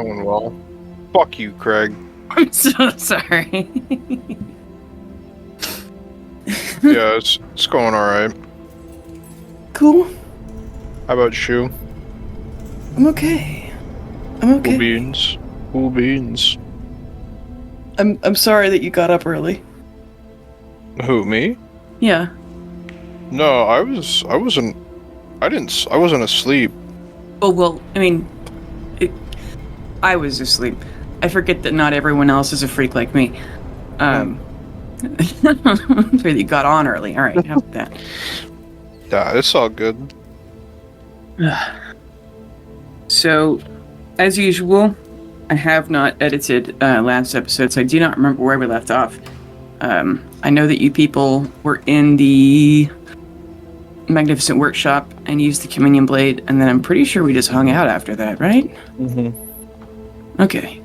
going well. Fuck you, Craig. I'm so sorry. Yeah, it's going alright. Cool. How about you? I'm okay. Cool beans. Cool beans. I'm sorry that you got up early. Who, me? Yeah. No, I wasn't asleep. Oh, well, I mean, I was asleep. I forget that not everyone else is a freak like me. So you got on early. All right, how about that? Yeah, it's all good. So, as usual, I have not edited last episode, so I do not remember where we left off. I know that you people were in the Magnificent Workshop and used the Communion Blade, and then I'm pretty sure we just hung out after that, right? Mm-hmm. Okay.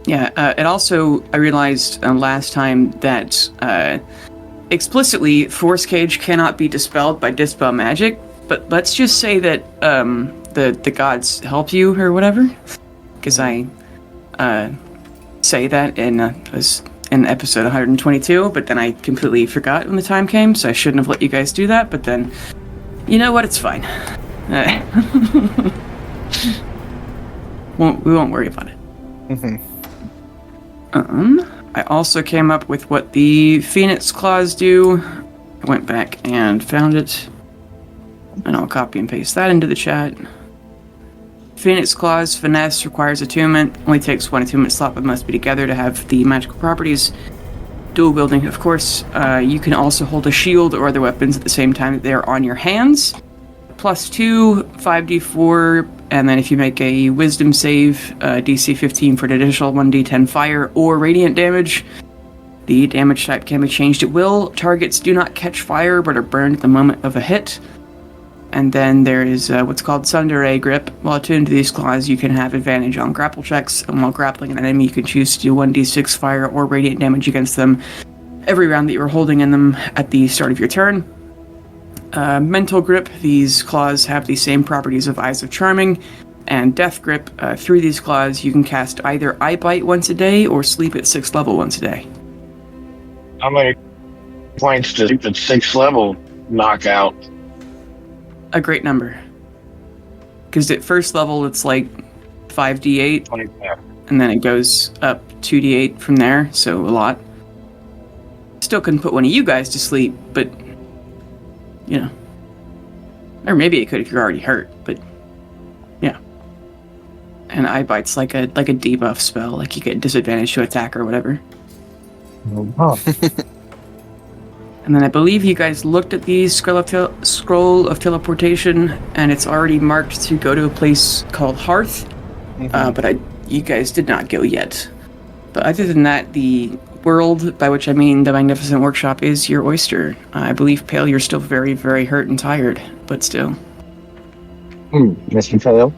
Yeah, and also, I realized last time that explicitly, Force Cage cannot be dispelled by Dispel Magic, but let's just say that the gods help you or whatever, because I say that in episode 122, but then I completely forgot when the time came, so I shouldn't have let you guys do that, but then, you know what, it's fine. We won't worry about it. Mm-hmm. I also came up with what the Phoenix Claws do. I went back and found it, and I'll copy and paste that into the chat. Phoenix Claws Finesse requires attunement. Only takes one attunement slot, but must be together to have the magical properties. Dual wielding, of course. You can also hold a shield or other weapons at the same time that they are on your hands. +2, 5d4, and then if you make a wisdom save, DC 15 for an additional 1d10 fire or radiant damage. The damage type can be changed at will. Targets do not catch fire but are burned at the moment of a hit. And then there is what's called Sundere Grip. While attuned to these claws, you can have advantage on grapple checks, and while grappling an enemy, you can choose to do 1d6 fire or radiant damage against them every round that you are holding in them at the start of your turn. Mental Grip. These claws have the same properties of Eyes of Charming. And Death Grip. Through these claws, you can cast either Eye Bite once a day or Sleep at 6th level once a day. How many points does Sleep at 6th level knock out? A great number. Because at first level, it's like 5d8. 25. And then it goes up 2d8 from there, so a lot. Still couldn't put one of you guys to sleep, but, you know. Or maybe it could if you're already hurt, but, yeah. And Eye Bite's like a debuff spell, like you get disadvantage to attack or whatever. Oh. And then I believe you guys looked at the scroll of teleportation, and it's already marked to go to a place called Hearth, but you guys did not go yet. But other than that, the world, by which I mean the Magnificent Workshop, is your oyster. I believe, Pale, you're still very, very hurt and tired, but still. Mr. Pale?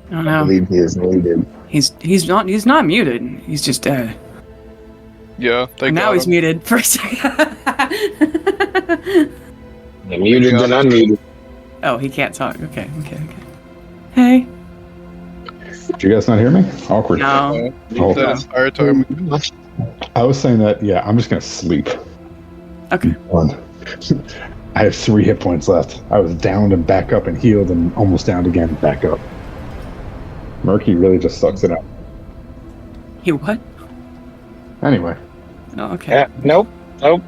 I don't know. I believe he is muted. He's not muted. He's just dead. Yeah, Now he's muted for a second. Muted and unmuted. Oh, he can't talk. Okay. Hey. Did you guys not hear me? Awkward. No. Oh. That entire time. I was saying that, yeah, I'm just going to sleep. Okay. I have 3 hit points left. I was downed and back up and healed and almost downed again and back up. Murky really just sucks it up. He what? Anyway. Oh, okay. Yeah, nope. I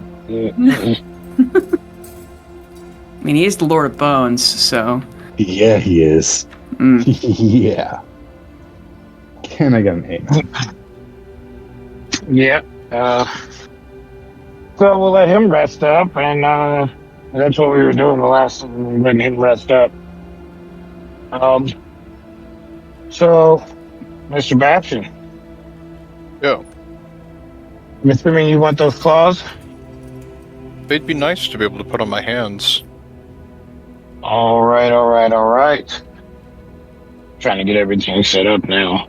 mean, he is the Lord of Bones, so... Yeah, he is. Yeah. Can I get an 8? Yeah. So we'll let him rest up, and that's what we were doing the last time, letting him rest up. So, Mr. Babson. Yeah. I'm assuming you want those claws? They'd be nice to be able to put on my hands. All right. Trying to get everything set up now.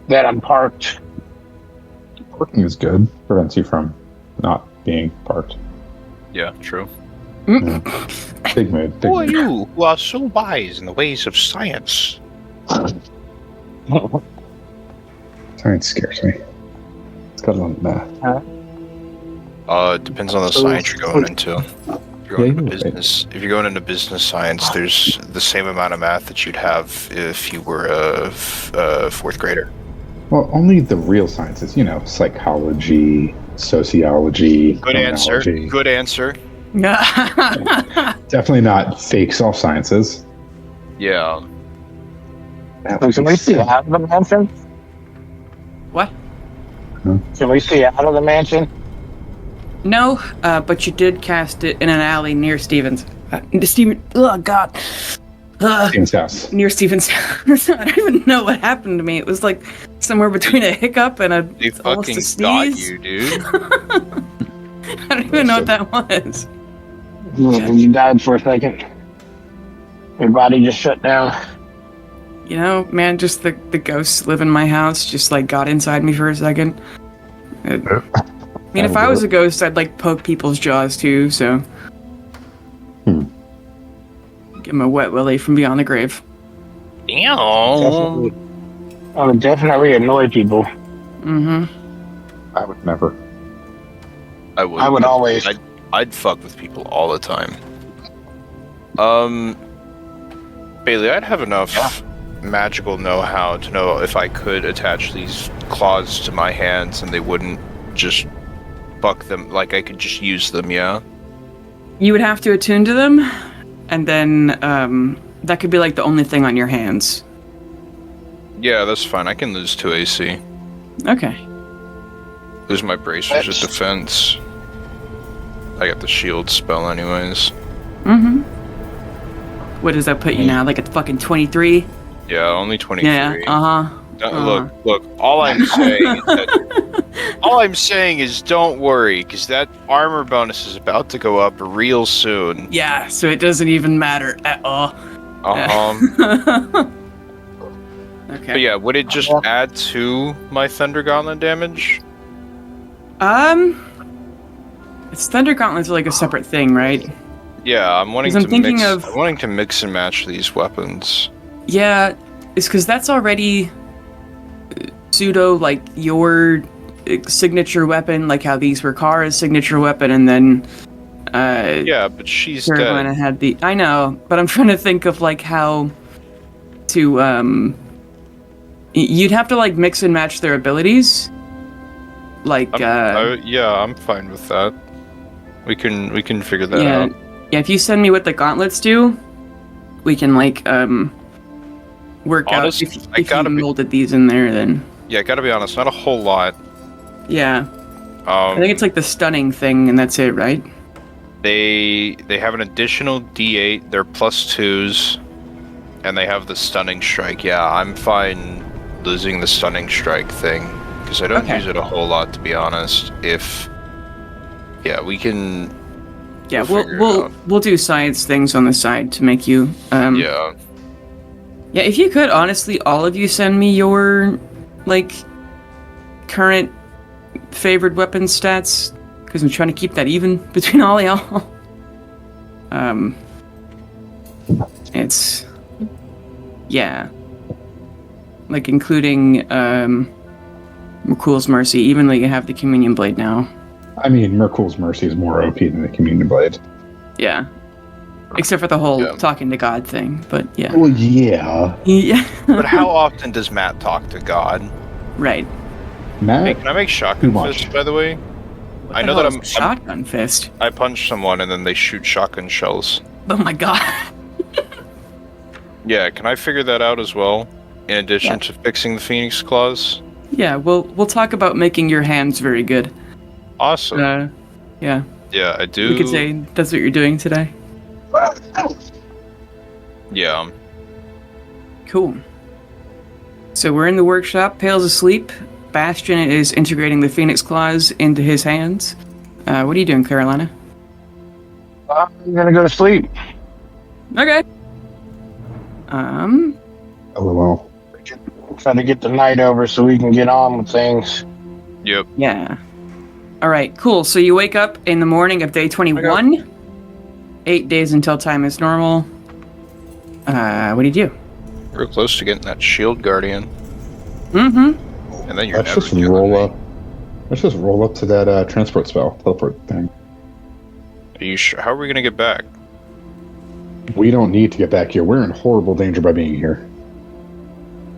That I'm parked. Parking is good. Prevents you from not being parked. Yeah, true. Yeah. Big mood. Who are you who are so wise in the ways of science? Science scares me. It's got a lot of math. It depends on the science you're going into. If you're going into Yeah, you're right. business, if you're going into business science, there's the same amount of math that you'd have if you were a fourth grader. Well, only the real sciences, psychology, sociology, Good answer. criminology. Good answer. Definitely not fake soft sciences. Yeah. That would Can be we see sick. out of the mansion? What? Can we see out of the mansion? No, but you did cast it in an alley near Stevens. Oh, God. Steven's house. Near Stevens' house. I don't even know what happened to me. It was like somewhere between a hiccup and They almost fucking a sneeze. got you, dude. I don't even know what that was. You died for a second. Your body just shut down. You know, man, just the ghosts live in my house just like got inside me for a second. I mean, if I was a ghost, I'd like poke people's jaws too, so. Give him a wet willy from beyond the grave. Damn. Definitely. I would definitely annoy people. Mm-hmm. I would never. I would. I would always. I'd fuck with people all the time. Bailey, I'd have enough magical know-how to know if I could attach these claws to my hands and they wouldn't just fuck them. Like I could just use them. Yeah. You would have to attune to them, and then that could be like the only thing on your hands. Yeah, that's fine. I can lose 2 AC. Okay. Lose my bracers of defense. I got the shield spell anyways. Mm-hmm. What does that put you now? Like at fucking 23? Yeah, only 23. Yeah, uh-huh. Look, all I'm saying is don't worry, because that armor bonus is about to go up real soon. Yeah, so it doesn't even matter at all. Okay. But yeah, would it just add to my Thunder Gauntlet damage? It's Thunder Gauntlets are like a separate thing, right? Yeah, I'm wanting 'Cause to I'm thinking mix. of- I'm wanting to mix and match these weapons. Yeah, it's because that's already pseudo like your signature weapon, like how these were Kara's signature weapon, and then Yeah, but she's Carolina dead. had the. I know, but I'm trying to think of like how to you'd have to like mix and match their abilities. Like Yeah, I'm fine with that. We can figure that yeah, out. yeah. If you send me what the gauntlets do, we can like work Honest, out if I you gotta be- molded these in there. Then Yeah, I gotta be honest, not a whole lot. yeah, I think it's like the stunning thing, and that's it, right? They have an additional D8. They're +2s, and they have the stunning strike. Yeah, I'm fine losing the stunning strike thing because I don't Okay. use it a whole lot, to be honest. We can. Yeah, We'll figure it we'll out. we'll do science things on the side to make you. Yeah. Yeah, if you could, honestly, all of you send me your like current favored weapon stats, because I'm trying to keep that even between all y'all. It's like including McCool's Mercy, even though you have the Communion Blade now. I mean, Merkul's Mercy is more OP than the Communion Blade. Yeah, except for the whole Yeah. talking to God thing, but yeah. Well, yeah. Yeah. But how often does Matt talk to God? Right. Hey, Matt, can I make shotgun Too much. fists, by the way? What I the know hell that is I'm- shotgun fist. I punch someone and then they shoot shotgun shells. Oh my god. Yeah, can I figure that out as well? In addition Yeah. to fixing the Phoenix Claws? Yeah, we'll talk about making your hands very good. Awesome. Yeah, Yeah, I do. we could say that's what you're doing today. Yeah. Cool. So we're in the workshop. Pale's asleep. Bastion is integrating the Phoenix Claws into his hands. What are you doing, Carolina? I'm gonna go to sleep. Okay. LOL. Try to get the night over so we can get on with things. Yep. Yeah. All right, cool. So you wake up in the morning of day 21. 8 days until time is normal. What do you do? Real close to getting that shield guardian. Mm-hmm. And then you're Let's never just killing roll me. up. Let's just roll up to that transport spell, teleport thing. Are you sure? How are we gonna get back? We don't need to get back here. We're in horrible danger by being here.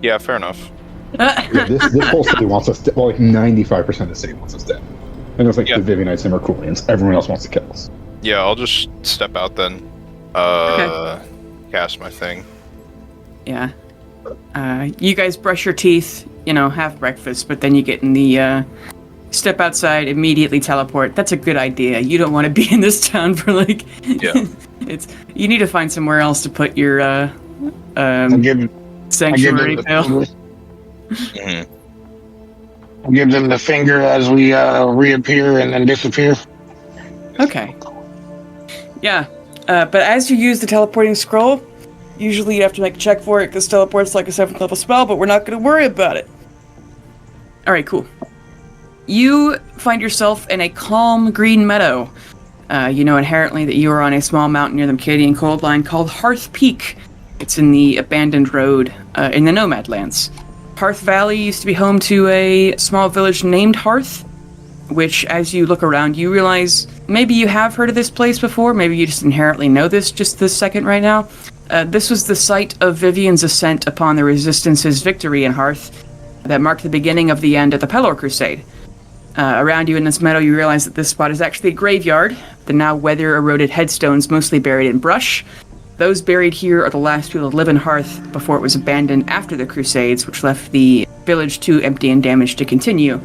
Yeah, fair enough. Yeah, this whole city wants us dead. Well, like 95% of the city wants us dead. And it's like Yeah. the Vivianites and Merculians. Everyone else wants to kill us. Yeah, I'll just step out then. Cast my thing. Yeah. You guys brush your teeth, have breakfast, but then you get in the, step outside, immediately teleport. That's a good idea. You don't want to be in this town for, Yeah. You need to find somewhere else to put your, I give sanctuary, them Phil. Mhm. I give them the finger as we reappear and then disappear. Okay. Yeah. But as you use the teleporting scroll, usually you have to make a check for it because teleport's like a 7th level spell, but we're not going to worry about it. Alright, cool. You find yourself in a calm green meadow. You know inherently that you are on a small mountain near the Acadian cold line called Hearth Peak. It's in the abandoned road in the Nomad Lands. Hearth Valley used to be home to a small village named Hearth, which, as you look around, you realize maybe you have heard of this place before, maybe you just inherently know this just this second right now. This was the site of Vivian's ascent upon the Resistance's victory in Hearth that marked the beginning of the end of the Pelor Crusade. Around you in this meadow, you realize that this spot is actually a graveyard, the now weather-eroded headstones mostly buried in brush. Those buried here are the last people to live in Hearth before it was abandoned after the Crusades, which left the village too empty and damaged to continue.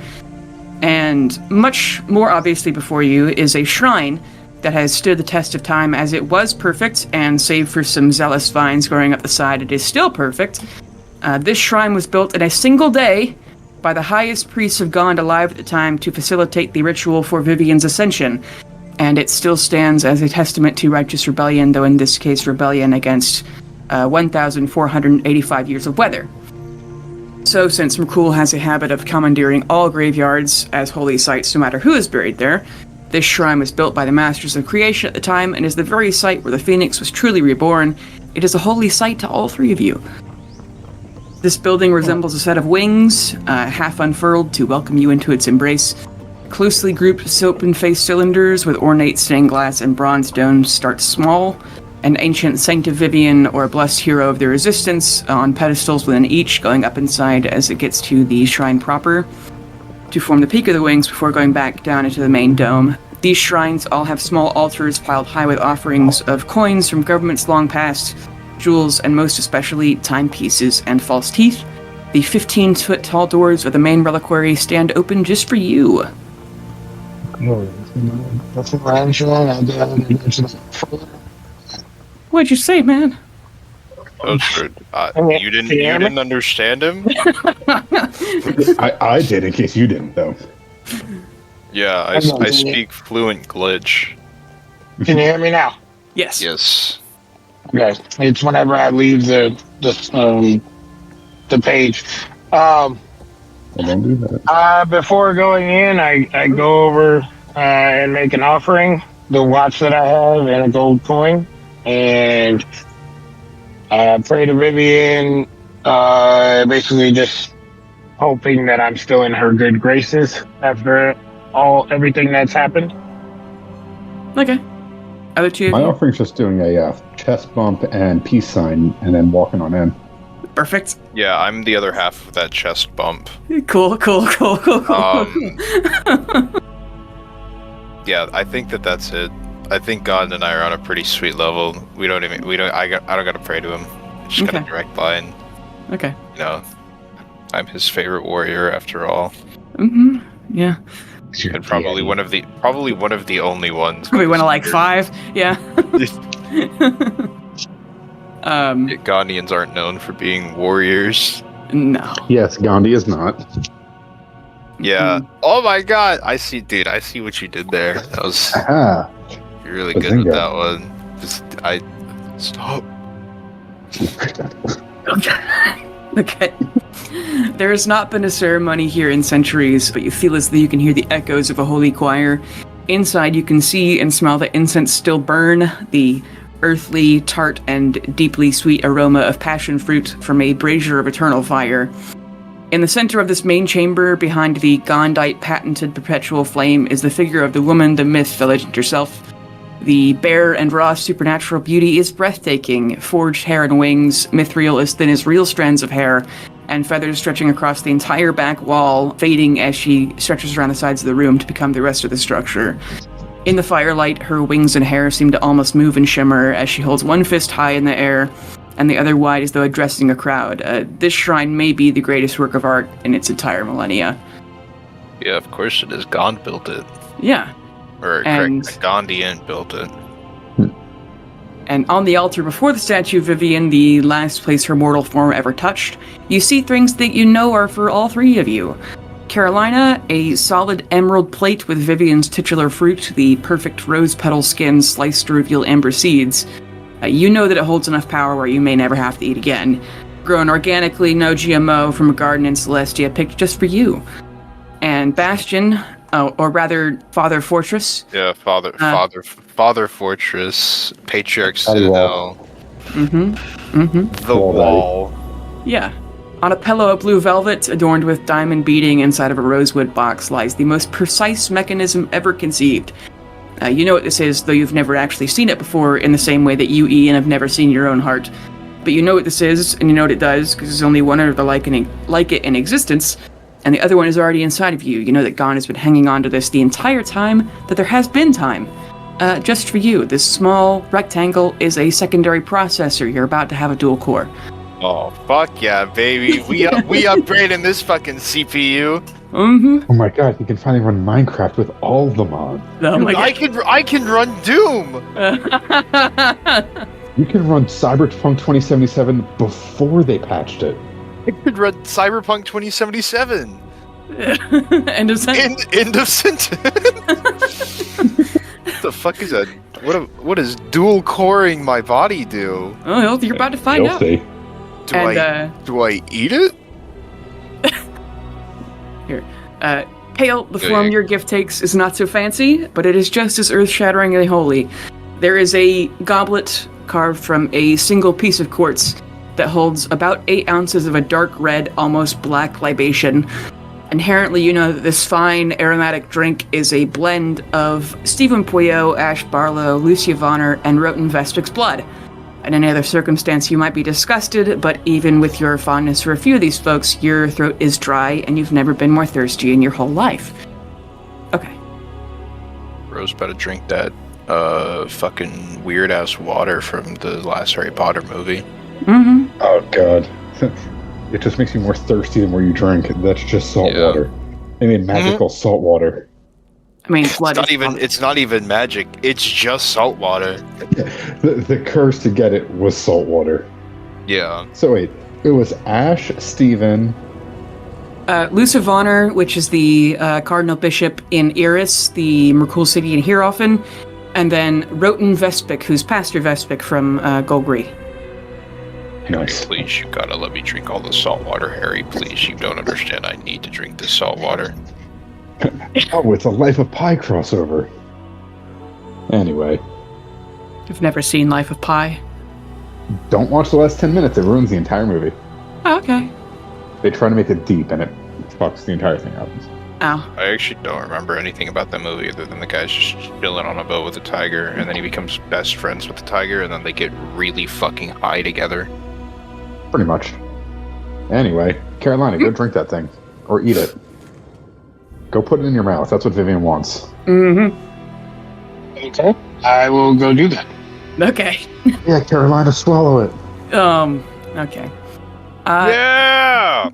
And much more obviously before you is a shrine that has stood the test of time, as it was perfect, and save for some zealous vines growing up the side, it is still perfect. This shrine was built in a single day by the highest priests of Gond alive at the time to facilitate the ritual for Vivian's ascension, and it still stands as a testament to righteous rebellion, though in this case rebellion against 1,485 years of weather. So, since Merkul has a habit of commandeering all graveyards as holy sites no matter who is buried there, this shrine was built by the Masters of Creation at the time and is the very site where the Phoenix was truly reborn. It is a holy site to all three of you. This building resembles a set of wings, half unfurled to welcome you into its embrace. Closely grouped silken-faced cylinders with ornate stained glass and bronze domes start small. An ancient Saint of Vivian or blessed hero of the Resistance on pedestals within each, going up inside as it gets to the shrine proper, to form the peak of the wings before going back down into the main dome. These shrines all have small altars piled high with offerings of coins from governments long past, jewels, and most especially timepieces and false teeth. The 15-foot tall doors of the main reliquary stand open just for you. That's what I'm showing. What'd you say, man? Oh, sure. You Can you hear me? didn't understand him? I did, in case you didn't, though. Yeah, I speak fluent glitch. Can you hear me now? Yes. Yes. Okay. It's whenever I leave the page. Well, don't do that. Before going in, I go over and make an offering, the watch that I have, and a gold coin, and pray to Vivian, basically just hoping that I'm still in her good graces after everything that's happened. Okay. Other two of My you? offering's just doing a chest bump and peace sign, and then walking on in. Perfect. Yeah, I'm the other half of that chest bump. Cool. Yeah, I think that's it. I think God and I are on a pretty sweet level. I don't gotta pray to him. I just got a Okay. direct line. Okay. I'm his favorite warrior after all. Mm-hmm. Yeah. And probably one of the only ones. Probably one of like 5. Yeah. Ghanaians aren't known for being warriors. No. Yes, Gandhi is not. Yeah. Oh my god! I see what you did there. That was Ah, you're really good with Bazinga. that one. Stop. Okay. There has not been a ceremony here in centuries, but you feel as though you can hear the echoes of a holy choir. Inside, you can see and smell the incense still burn, the earthly, tart, and deeply sweet aroma of passion fruit from a brazier of eternal fire. In the center of this main chamber, behind the Gondite patented perpetual flame, is the figure of the woman, the myth, the legend herself. The bare and raw supernatural beauty is breathtaking, forged hair and wings, mithril as thin as real strands of hair, and feathers stretching across the entire back wall, fading as she stretches around the sides of the room to become the rest of the structure. In the firelight, her wings and hair seem to almost move and shimmer as she holds one fist high in the air and the other wide as though addressing a crowd. This shrine may be the greatest work of art in its entire millennia. Yeah, of course it is. Gond built it. Yeah. Or correct, Gondian built it. And on the altar before the statue of Vivian, the last place her mortal form ever touched, you see things that you know are for all three of you. Carolina, a solid emerald plate with Vivian's titular fruit, the perfect rose petal skin sliced to reveal amber seeds. You know that it holds enough power where you may never have to eat again. Grown organically, no GMO, from a garden in Celestia picked just for you. And Bastion, or rather Father Fortress. Yeah, Father Fortress, Patriarch Citadel. The wall. Yeah. On a pillow of blue velvet, adorned with diamond beading inside of a rosewood box, lies the most precise mechanism ever conceived. You know what this is, though you've never actually seen it before, in the same way that you, Ian, have never seen your own heart. But you know what this is, and you know what it does, because there's only one other like it in existence, and the other one is already inside of you. You know that Gon has been hanging on to this the entire time that there has been time. Just for you, this small rectangle is a secondary processor. You're about to have a dual core. Oh, fuck yeah, baby. We upgrading this fucking CPU. Mm-hmm. Oh my god, you can finally run Minecraft with all the mods. Oh my I can run Doom. You can run Cyberpunk 2077 before they patched it. I could run Cyberpunk 2077. End of sentence. End of sentence. What the fuck is that? What does dual coring my body do? Oh, well, you're about to find out. See. Do I eat it? Here. Pale, the form your gift takes is not so fancy, but it is just as earth-shatteringly holy. There is a goblet carved from a single piece of quartz that holds about 8 ounces of a dark red, almost black libation. Inherently, you know that this fine, aromatic drink is a blend of Stephen Puyo, Ash Barlow, Lucia Vonner, and Roten Vespic's blood. In any other circumstance, you might be disgusted, but even with your fondness for a few of these folks, your throat is dry, and you've never been more thirsty in your whole life. Okay. Rose better drink that fucking weird-ass water from the last Harry Potter movie. Mm-hmm. Oh god. It just makes you more thirsty the more you drink. That's just salt water. I mean, magical salt water. I mean, blood It's not even magic. It's just salt water. The curse to get it was salt water. Yeah. So wait, it was Ash, Steven... Lucia Vonner, which is the Cardinal Bishop in Iris, the Merkul City in Hierophant, and then Roten Vespic, who's Pastor Vespic from Golgri. Nice. Please, you gotta let me drink all the salt water, Harry. Please, you don't understand. I need to drink this salt water. Oh, it's a Life of Pi crossover. Anyway. You've never seen Life of Pi? Don't watch the last 10 minutes. It ruins the entire movie. Oh, okay. They try to make it deep, and it fucks the entire thing up. Oh. I actually don't remember anything about that movie other than the guy's just chilling on a boat with a tiger, and then he becomes best friends with the tiger, and then they get really fucking high together. Pretty much. Anyway, Carolina, go drink that thing. Or eat it. Go put it in your mouth. That's what Vivian wants. Mm-hmm. Okay. I will go do that. Okay. Yeah, Carolina, swallow it. Okay. Yeah!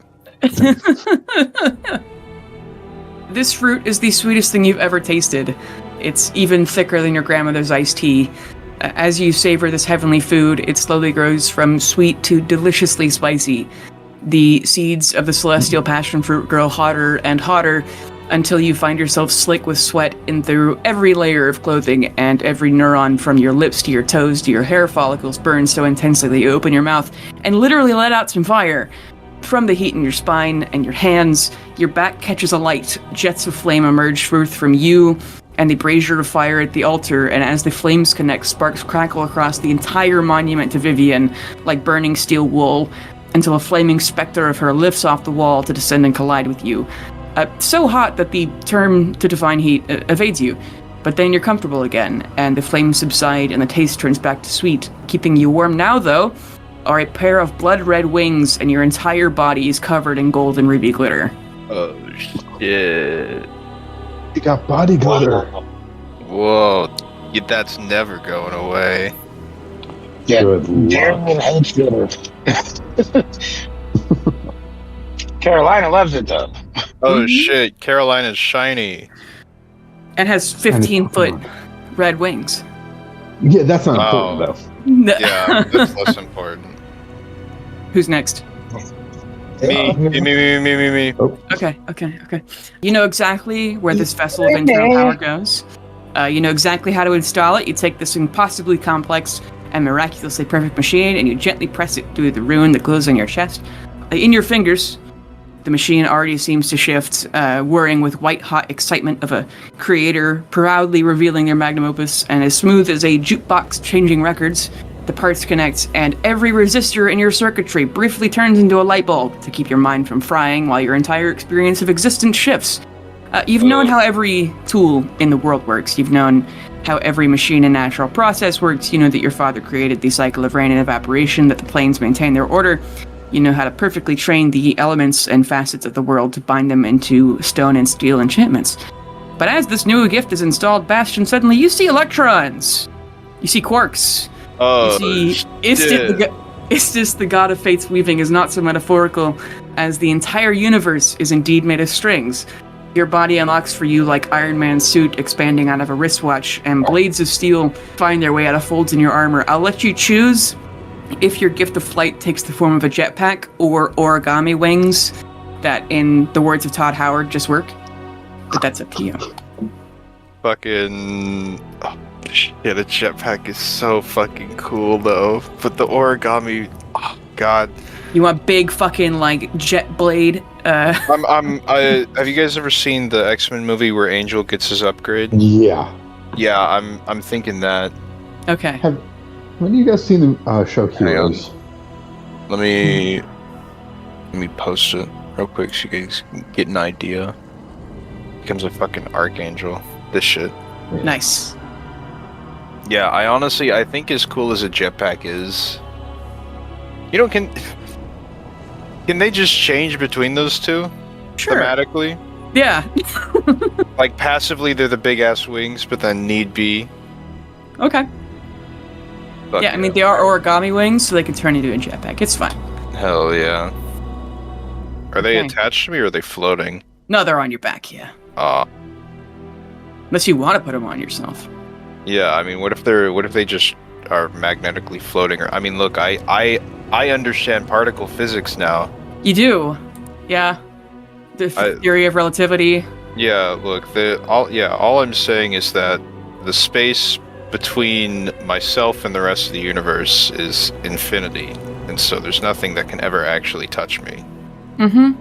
This fruit is the sweetest thing you've ever tasted. It's even thicker than your grandmother's iced tea. As you savor this heavenly food, it slowly grows from sweet to deliciously spicy. The seeds of the celestial passion fruit grow hotter and hotter until you find yourself slick with sweat in through every layer of clothing, and every neuron from your lips to your toes to your hair follicles burns so intensely that you open your mouth and literally let out some fire. From the heat in your spine and your hands, your back catches alight. Jets of flame emerge forth from you and the brazier of fire at the altar, and as the flames connect, sparks crackle across the entire monument to Vivian like burning steel wool. until a flaming specter of her lifts off the wall to descend and collide with you. So hot that the term to define heat evades you. But then you're comfortable again, and the flames subside and the taste turns back to sweet. Keeping you warm now, though, are a pair of blood-red wings, and your entire body is covered in gold and ruby glitter. Oh, shit. You got body glitter. Whoa. That's never going away. Yeah, Good luck. Darren hates glitter. Carolina loves it though. Oh shit, Carolina's shiny. And has 15-foot red wings. Yeah, that's not important though. Yeah, that's less important. Who's next? Me. Okay. You know exactly where this vessel of internal power goes. You know exactly how to install it. You take this impossibly complex and miraculously perfect machine, and you gently press it through the rune that glows on your chest. In your fingers, the machine already seems to shift, whirring with white-hot excitement of a creator proudly revealing their magnum opus, and as smooth as a jukebox changing records, the parts connect, and every resistor in your circuitry briefly turns into a light bulb to keep your mind from frying while your entire experience of existence shifts. You've known how every tool in the world works. You've known how every machine and natural process works. You know that your father created the cycle of rain and evaporation, that the planes maintain their order. You know how to perfectly train the elements and facets of the world to bind them into stone and steel enchantments. But as this new gift is installed, Bastion, suddenly you see electrons. You see quarks. Oh, you see Istis, the god of fate's weaving, is not so metaphorical, as the entire universe is indeed made of strings. Your body unlocks for you like Iron Man's suit expanding out of a wristwatch, and blades of steel find their way out of folds in your armor. I'll let you choose if your gift of flight takes the form of a jetpack or origami wings that, in the words of Todd Howard, just work. But that's up to you. Fucking... Oh, shit, a jetpack is so fucking cool, though. But the origami... Oh, God. You want big fucking, like, jet blade? Have you guys ever seen the X-Men movie where Angel gets his upgrade? Yeah. Yeah, I'm thinking that. Okay. When you guys seen the show Heroes? Let me post it real quick so you guys can get an idea. Becomes a fucking archangel. This shit. Nice. Yeah, I think as cool as a jetpack is, can they just change between those two? Sure. Thematically? Yeah. Like passively they're the big ass wings, but then need be. Okay. Fuck Yeah, I mean, they are origami wings, so they can turn into a jetpack. It's fine. Hell yeah. Are they Okay. attached to me or are they floating? No, they're on your back, yeah. Unless you want to put them on yourself. Yeah, I mean, what if they just are magnetically floating? Or I mean, look, I understand particle physics now. You do. Yeah. The theory of relativity. Yeah, look, all I'm saying is that the space between myself and the rest of the universe is infinity, and so there's nothing that can ever actually touch me. Mm-hmm.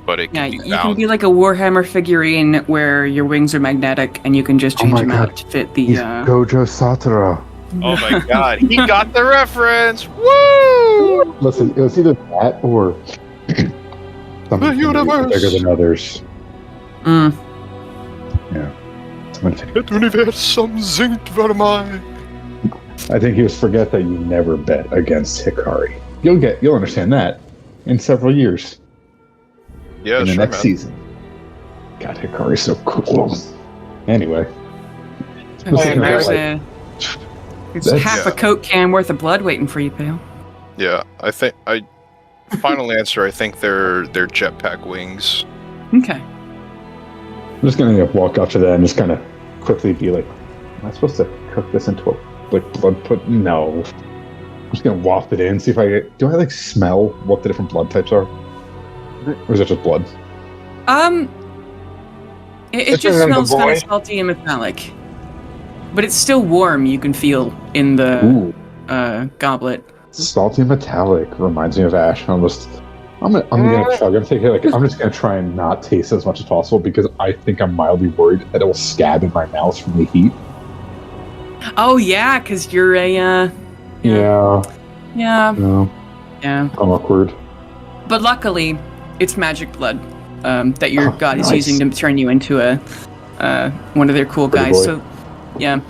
But it can Yeah, be you bound. can be like a Warhammer figurine where your wings are magnetic and you can just change my them God. out to fit the... He's Gojo Satoru. Oh my god, he got the reference! Woo! Listen, it was either that or something universe. bigger than others. Mm. Et universum singt vermai. I think he was forget that you never bet against Hikari. You'll understand that in several years. Yeah, in the sure, next man. season. God, Hikari's so cool. Anyway. Okay, there's That's- half a Coke can worth of blood waiting for you, pal. Yeah, final answer, I think they're jetpack wings. Okay. I'm just gonna walk up to that and just kind of quickly be like, am I supposed to cook this into a blood put? No. I'm just gonna waft it in, see if do I smell what the different blood types are? Or is it just blood? It just smells kind of salty and metallic. But it's still warm, you can feel in the Ooh, goblet. salty and metallic reminds me of Ash. I'm gonna chug. I'm just gonna try and not taste as much as possible because I think I'm mildly worried that it will scab in my mouth from the heat. Oh yeah, because you're a Yeah. yeah. No. Yeah. Awkward. But luckily, it's magic blood that your god is nice. using to turn you into a one of their cool Pretty guys. boy. So, yeah.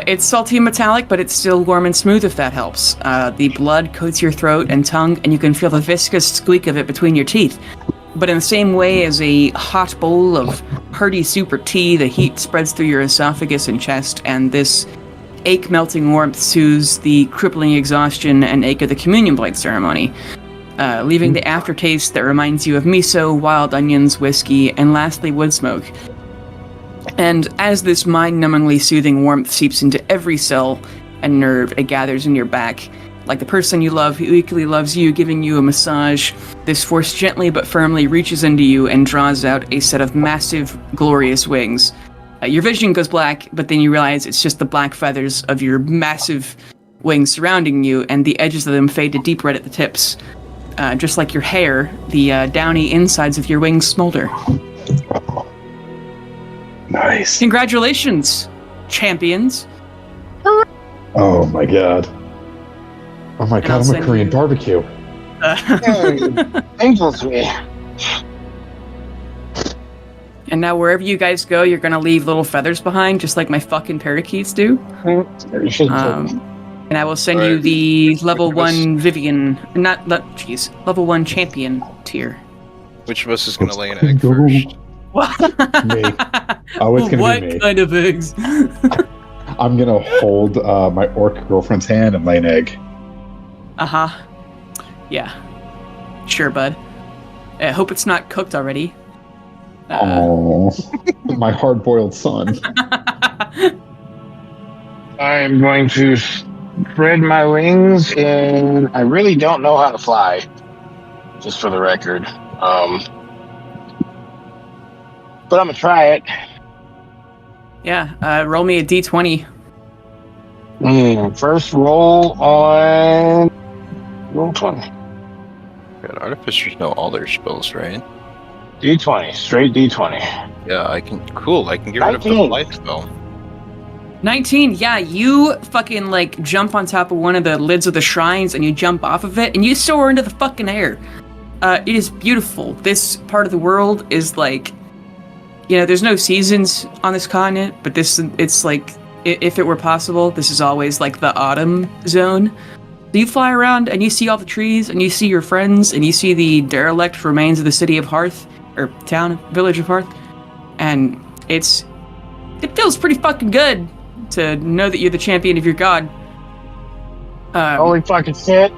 It's salty and metallic, but it's still warm and smooth if that helps. The blood coats your throat and tongue, and you can feel the viscous squeak of it between your teeth. But in the same way as a hot bowl of hearty soup or tea, the heat spreads through your esophagus and chest, and this ache-melting warmth soothes the crippling exhaustion and ache of the communion blade ceremony, leaving the aftertaste that reminds you of miso, wild onions, whiskey, and lastly, wood smoke. And as this mind-numbingly soothing warmth seeps into every cell and nerve, it gathers in your back. Like the person you love who equally loves you, giving you a massage, this force gently but firmly reaches into you and draws out a set of massive, glorious wings. Your vision goes black, but then you realize it's just the black feathers of your massive wings surrounding you, and the edges of them fade to deep red at the tips. Just like your hair, the downy insides of your wings smolder. Nice. Congratulations, champions. Oh my god. Oh my god, I'll I'm a send Korean you- barbecue. Angels me. And now wherever you guys go, you're gonna leave little feathers behind, just like my fucking parakeets do. You should And I will send you Alright. the level Which of us- 1 Vivian, level 1 champion tier. Which of us is going to lay an Let's egg go. first? Me. Oh, it's gonna what be me. kind of eggs? I'm gonna hold my orc girlfriend's hand and lay an egg. Uh-huh. Yeah. Sure, bud. I hope it's not cooked already. Oh, my hard-boiled son. I'm going to spread my wings, and I really don't know how to fly. Just for the record, but I'm gonna try it. Yeah, roll me a d20. First roll on roll 20. God, artificers know all their spells, right? D20, straight D20. Yeah, I can. Cool, I can get rid of the 19. life spell. 19, yeah, you fucking, like, jump on top of one of the lids of the shrines, and you jump off of it, and you soar into the fucking air. It is beautiful. This part of the world is, like, you know, there's no seasons on this continent, but it's, like, if it were possible, this is always, like, the autumn zone. So you fly around, and you see all the trees, and you see your friends, and you see the derelict remains of the city of Hearth, or town, village of Hearth, and it feels pretty fucking good to know that you're the champion of your god. Holy fucking shit.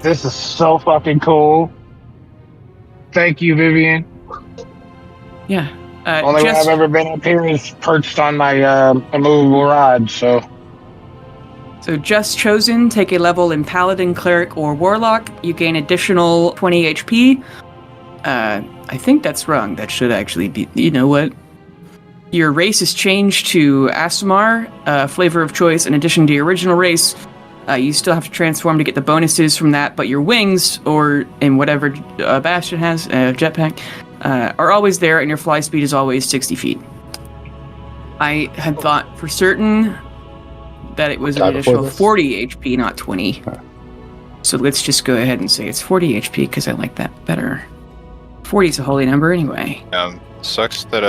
This is so fucking cool. Thank you, Vivian. Yeah. Only way I've ever been up here is perched on my immovable rod, so. So just chosen, take a level in Paladin, Cleric, or Warlock. You gain additional 20 HP. I think that's wrong. That should actually be, you know what? Your race is changed to Aasimar, flavor of choice in addition to your original race. You still have to transform to get the bonuses from that, but your wings, or in whatever Bastion has, jetpack, are always there, and your fly speed is always 60 feet. I had thought for certain that it was an additional 40 HP, not 20. So let's just go ahead and say it's 40 HP, because I like that better. 40 is a holy number anyway. Sucks that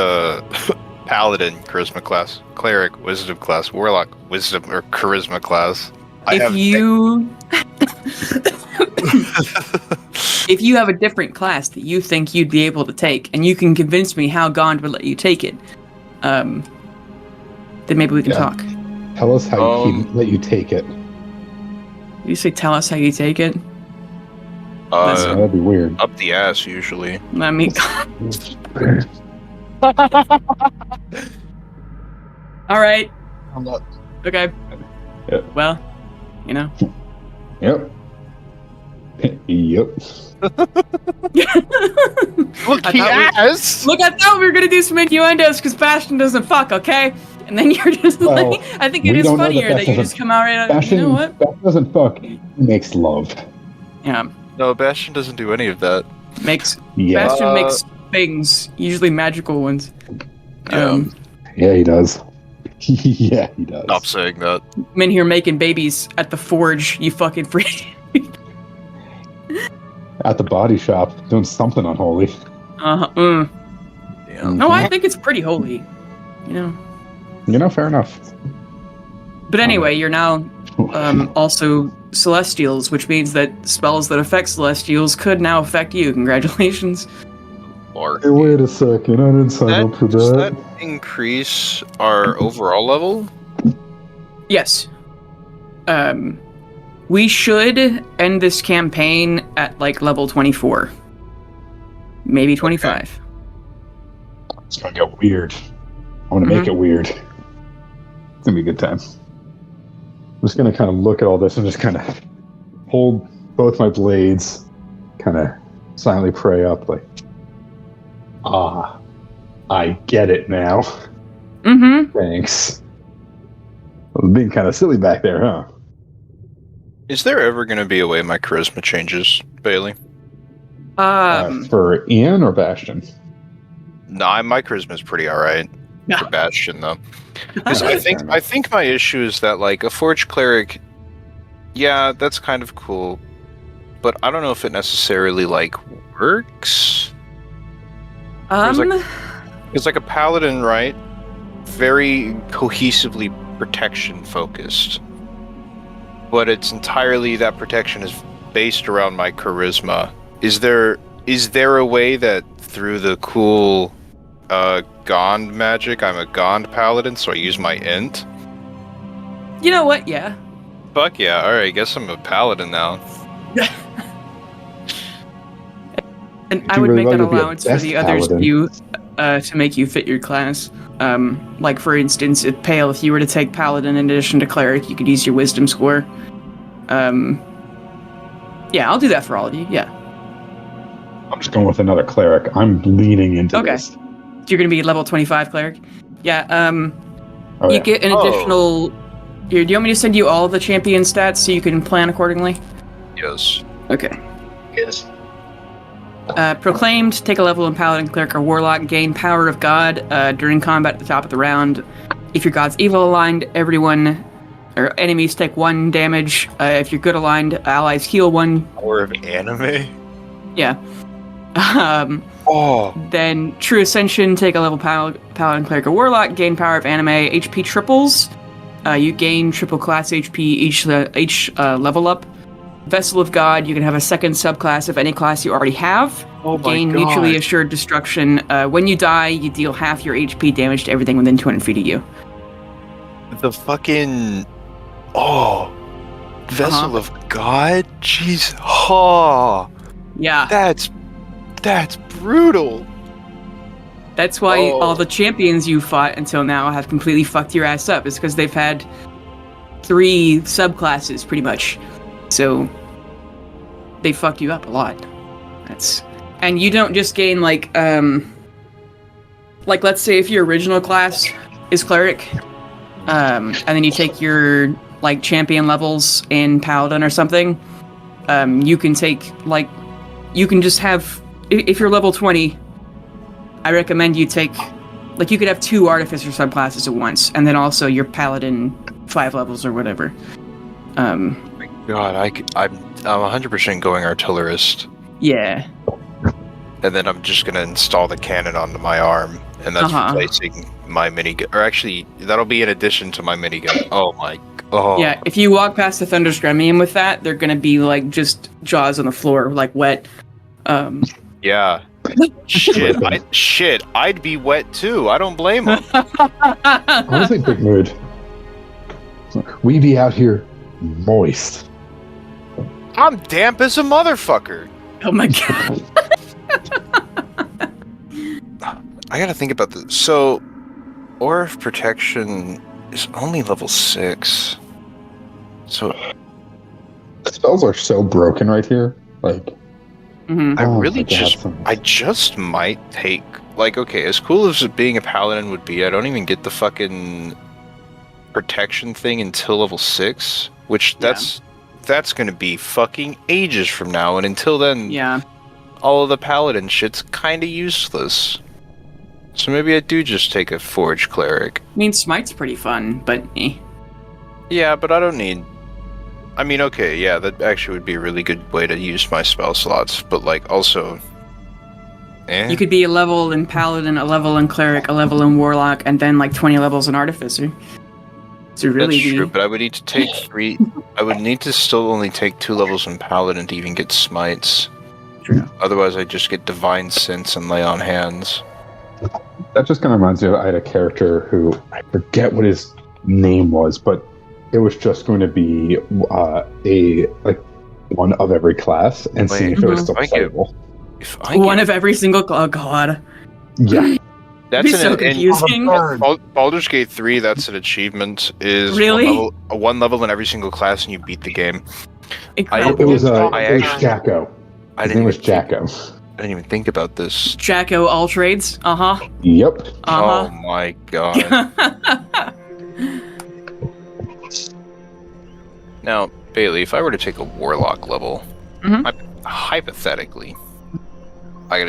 Paladin, Charisma class, Cleric, Wisdom class, Warlock, Wisdom or Charisma class. If you have a different class that you think you'd be able to take, and you can convince me how Gond would let you take it, then maybe we can talk. Tell us how he let you take it. You say tell us how you take it? That'd be weird. Up the ass, usually. Let me... Alright. Okay. Yep. Well, you know. Yep. Yep. Look, I he thought has! Look, I thought we were gonna do some innuendos because Bastion doesn't fuck, okay? And then you're just Well, like, I think it we is don't know funnier that that you Bastion just come out right out. Bastion, You know what? Bastion doesn't fuck. He makes love. Yeah, No, Bastion doesn't do any of that. makes Yeah. Bastion makes things, usually magical ones. Yeah. Yeah, he does. Yeah, he does. Stop saying that. I'm in here making babies at the forge. You fucking freak. at the body shop doing something unholy. Yeah. No, I think it's pretty holy. Fair enough. But anyway, you're now also Celestials, which means that spells that affect Celestials could now affect you. Congratulations. Lord. Hey, wait a second, I didn't sign up for Does that. that increase our overall level? Yes. We should end this campaign at like level 24. Maybe 25. Okay. It's gonna get weird. I want to make it weird. It's gonna be a good time. I'm just gonna kind of look at all this and just kind of hold both my blades, kind of silently pray up, like, I get it now. Thanks. I was being kind of silly back there, huh? Is there ever going to be a way my charisma changes, Bailey? For Ian or Bastion? Nah, my charisma's pretty alright. Yeah. For Bastion, though. Because I think my issue is that, like, a Forge Cleric, yeah, that's kind of cool, but I don't know if it necessarily, like, works. It's like a Paladin, right? Very cohesively protection-focused. But it's entirely, that protection is based around my charisma. Is there a way that through the cool Gond magic, I'm a Gond paladin, so I use my int? You know what? Yeah. Fuck yeah, alright, guess I'm a paladin now. And I would really make that like to be a allowance for best the others paladin. to make you fit your class. Like for instance, at Pale, if you were to take Paladin in addition to Cleric, you could use your Wisdom score. Yeah, I'll do that for all of you. Yeah. I'm just going with another cleric. I'm leaning into this. So you're gonna be level 25 Cleric. Yeah. Oh, You yeah. get an additional. Here, do you want me to send you all the champion stats so you can plan accordingly? Yes. Okay. Yes. Proclaimed, take a level in Paladin, Cleric, or Warlock, gain Power of God during combat at the top of the round. If your God's evil aligned, everyone or enemies take 1 damage. If you're good aligned, allies heal 1. Power of anime? Yeah. Oh. Then True Ascension, take a level Paladin, Cleric, or Warlock, gain Power of Anime, HP triples. You gain triple class HP each level up. Vessel of God, you can have a second subclass of any class you already have. Oh my Gain God. mutually assured destruction. When you die, you deal half your HP damage to everything within 200 feet of you. The fucking... Oh. Vessel of God? Jeez. Oh. Yeah. That's brutal. That's why all the champions you fought until now have completely fucked your ass up. Is because they've had 3 subclasses, pretty much. So they fucked you up a lot. And you don't just gain like let's say if your original class is cleric, and then you take your like champion levels in paladin or something, you can take you can just have, if you're level 20, I recommend you take, you could have 2 artificer subclasses at once, and then also your paladin 5 levels or whatever. God, I'm 100% going artillerist, Yeah. and then I'm just gonna install the cannon onto my arm, and that's replacing my minigun. Or actually, that'll be in addition to my minigun. Oh my. Oh. Yeah, if you walk past the Thunderous Gremium with that, they're gonna be just jaws on the floor, wet. Yeah. I'd be wet too. I don't blame him. Honestly, big mood. We be out here moist. I'm damp as a motherfucker. Oh my god. I gotta think about this. So, Aura of Protection is only level 6. So The spells are so broken right here. I just might take, okay, as cool as being a paladin would be, I don't even get the fucking protection thing until level 6, which that's gonna be fucking ages from now, and until then, all of the paladin shit's kinda useless. So maybe I do just take a Forge Cleric. I mean, Smite's pretty fun, but Yeah, but I don't need I mean, okay, yeah, that actually would be a really good way to use my spell slots, but like also, You could be a level in Paladin, a level in Cleric, a level in Warlock, and then like 20 levels in Artificer. So really, That's true, but I would need to take 3. I would need to still only take 2 levels in Paladin to even get smites. True. Otherwise, I just get Divine Sense and Lay on Hands. That just kind of reminds me of I had a character who I forget what his name was, but it was just going to be a like one of every class and see if it was still playable. If I One of every single. Oh god. Yeah, That'd be so confusing. Baldur's Gate 3, that's an achievement. Is Really? one level in every single class, and you beat the game. Incredible. it was Jacko. His name was Jacko. I didn't even think about this. Jacko all trades. Yep. Oh my god. Now, Bailey, if I were to take a Warlock level, hypothetically, I'm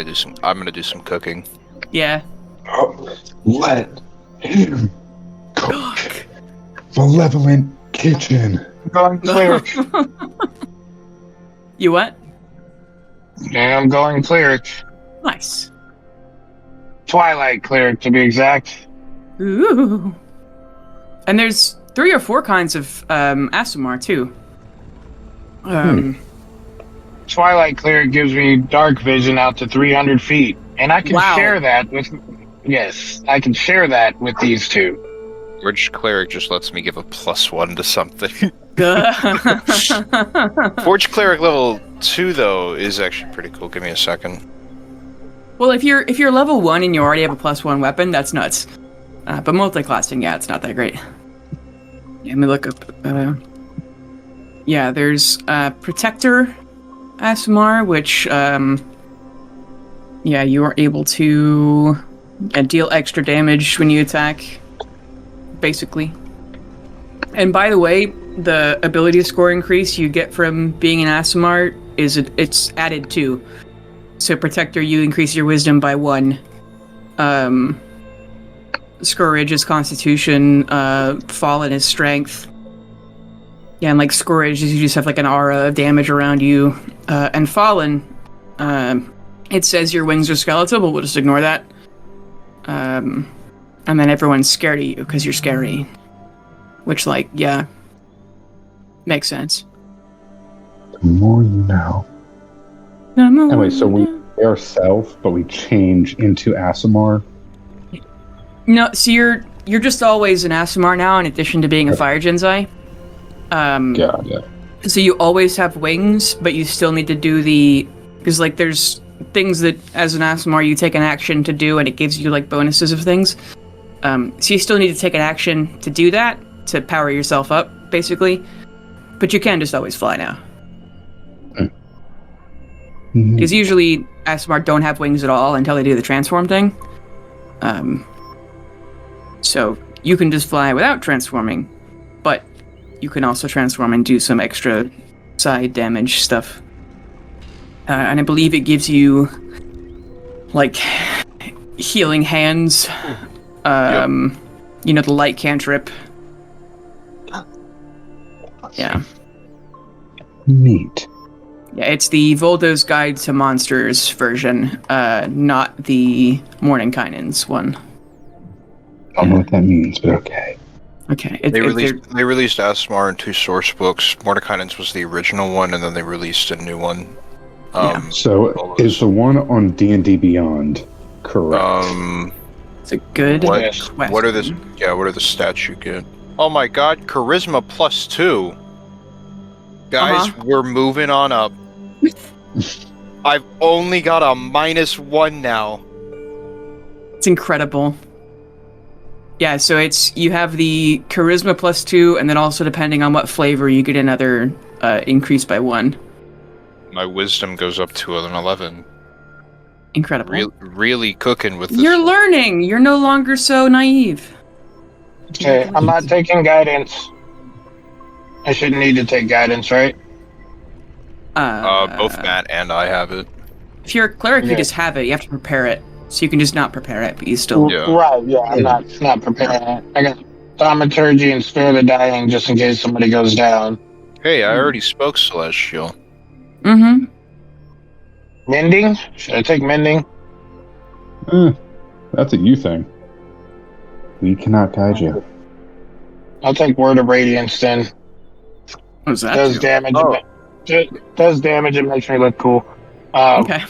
gonna do some cooking. Yeah. Oh, let him cook. Malevolent kitchen. I'm going cleric. You what? Yeah, I'm going cleric. Nice. Twilight cleric, to be exact. Ooh. And there's 3 or 4 kinds of Aasimar too. Twilight cleric gives me dark vision out to 300 feet, and I can share that with. Yes, I can share that with these 2. Forge Cleric just lets me give a +1 to something. Forge Cleric level 2 though is actually pretty cool. Give me a second. Well, if you're level 1 and you already have a +1 weapon, that's nuts. But multi-classing, yeah, it's not that great. Yeah, let me look up. Yeah, there's Protector Aasimar, which yeah, you are able to deal extra damage when you attack, basically. And by the way, the ability score increase you get from being an Aasimar it's added too. So Protector, you increase your Wisdom by 1. Scourge is Constitution. Fallen is Strength. Yeah, and like Scourge is you just have like an aura of damage around you. And Fallen, it says your wings are skeletal, but we'll just ignore that. And then everyone's scared of you because you're scary. Which, like, yeah, makes sense. The more you know. Anyway, so we are Self, but we change into Aasimar. No, so you're just always an Aasimar now, in addition to being a Fire Gensai. Yeah. So you always have wings, but you still need to do because like there's things that as an Aasimar you take an action to do, and it gives you like bonuses of things. So you still need to take an action to do that, to power yourself up, basically. But you can just always fly now. Because usually Aasimar don't have wings at all until they do the transform thing. So you can just fly without transforming, but you can also transform and do some extra side damage stuff. And I believe it gives you like healing hands. You know, the light cantrip. Yeah. Neat. Yeah, it's the Voldo's Guide to Monsters version, not the Mordenkainen's one. I don't know what that means, but okay. Okay. They released Aasimar in 2 source books. Mordenkainen's was the original one, and then they released a new one. So is the one on D&D Beyond correct? It's a good question. What are the stats you get? Oh my god, Charisma +2. Guys, we're moving on up. I've only got a -1 now. It's incredible. Yeah, so you have the Charisma +2, and then also depending on what flavor, you get another increase by 1. My Wisdom goes up to an 11. Incredible. Really cooking with this. You're learning. You're no longer so naive. Okay, I'm not taking guidance. I shouldn't need to take guidance, right? Both Matt and I have it. If you're a cleric, you just have it. You have to prepare it. So you can just not prepare it, but you still... Yeah. Right, yeah, I'm not preparing it. I got Thaumaturgy and Spare the Dying just in case somebody goes down. Hey, I already spoke Celestial. Mm-hmm. Mending? Should I take mending? That's a you thing. We cannot guide you. I'll take word of radiance then. What was that? Does do? damage. Oh. Does damage. It makes me look cool. Okay.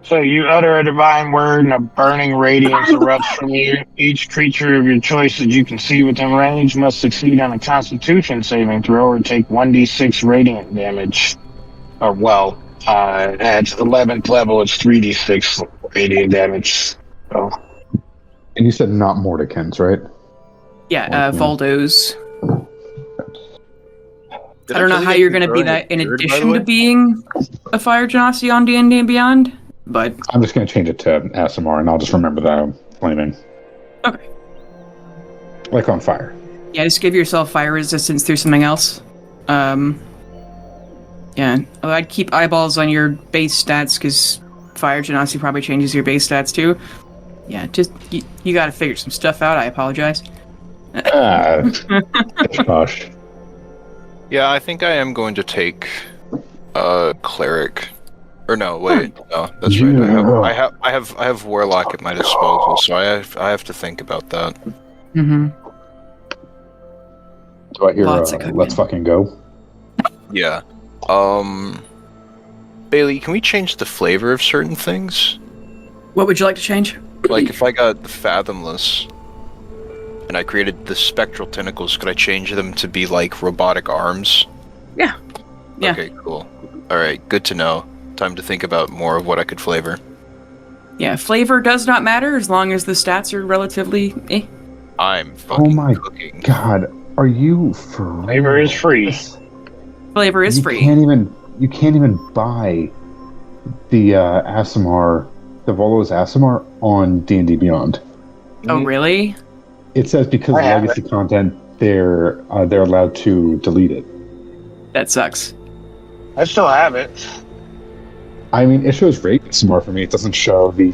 So you utter a divine word, and a burning radiance erupts from you. Each creature of your choice that you can see within range must succeed on a Constitution saving throw or take 1d6 radiant damage. Or at 11th level, it's 3d6 radiant damage. So And you said not Mordekins, right? Yeah, Voldos. Did I don't know tell how you you're I could going to be burn a that in beard, by the addition to way? being a Fire Genasi on D&D and Beyond, but I'm just going to change it to ASMR, and I'll just remember that I'm flaming. okay. Like on fire. Yeah, just give yourself fire resistance through something else. Yeah, I'd keep eyeballs on your base stats, because Fire Genasi probably changes your base stats too. Yeah, just, you gotta figure some stuff out, I apologize. Gosh. Yeah, I think I am going to take cleric. Or no, wait, no, that's right. I have warlock at my disposal, so I have to think about that. Mm-hmm. Do I hear Lots of cooking. let's fucking go? Yeah. Bailey, can we change the flavor of certain things? What would you like to change? Like if I got the Fathomless and I created the spectral tentacles, could I change them to be like robotic arms? Yeah. Yeah. Okay, cool. Alright, good to know. Time to think about more of what I could flavor. Yeah, flavor does not matter as long as the stats are relatively I'm fucking my cooking. God, are you for flavor is free. Flavor is you free. You can't even buy the ASMR, the Volo's ASMR on D&D Beyond. Oh, really? It says because I have legacy content, they're allowed to delete it. That sucks. I still have it. I mean, it shows rate ASMR for me. It doesn't show the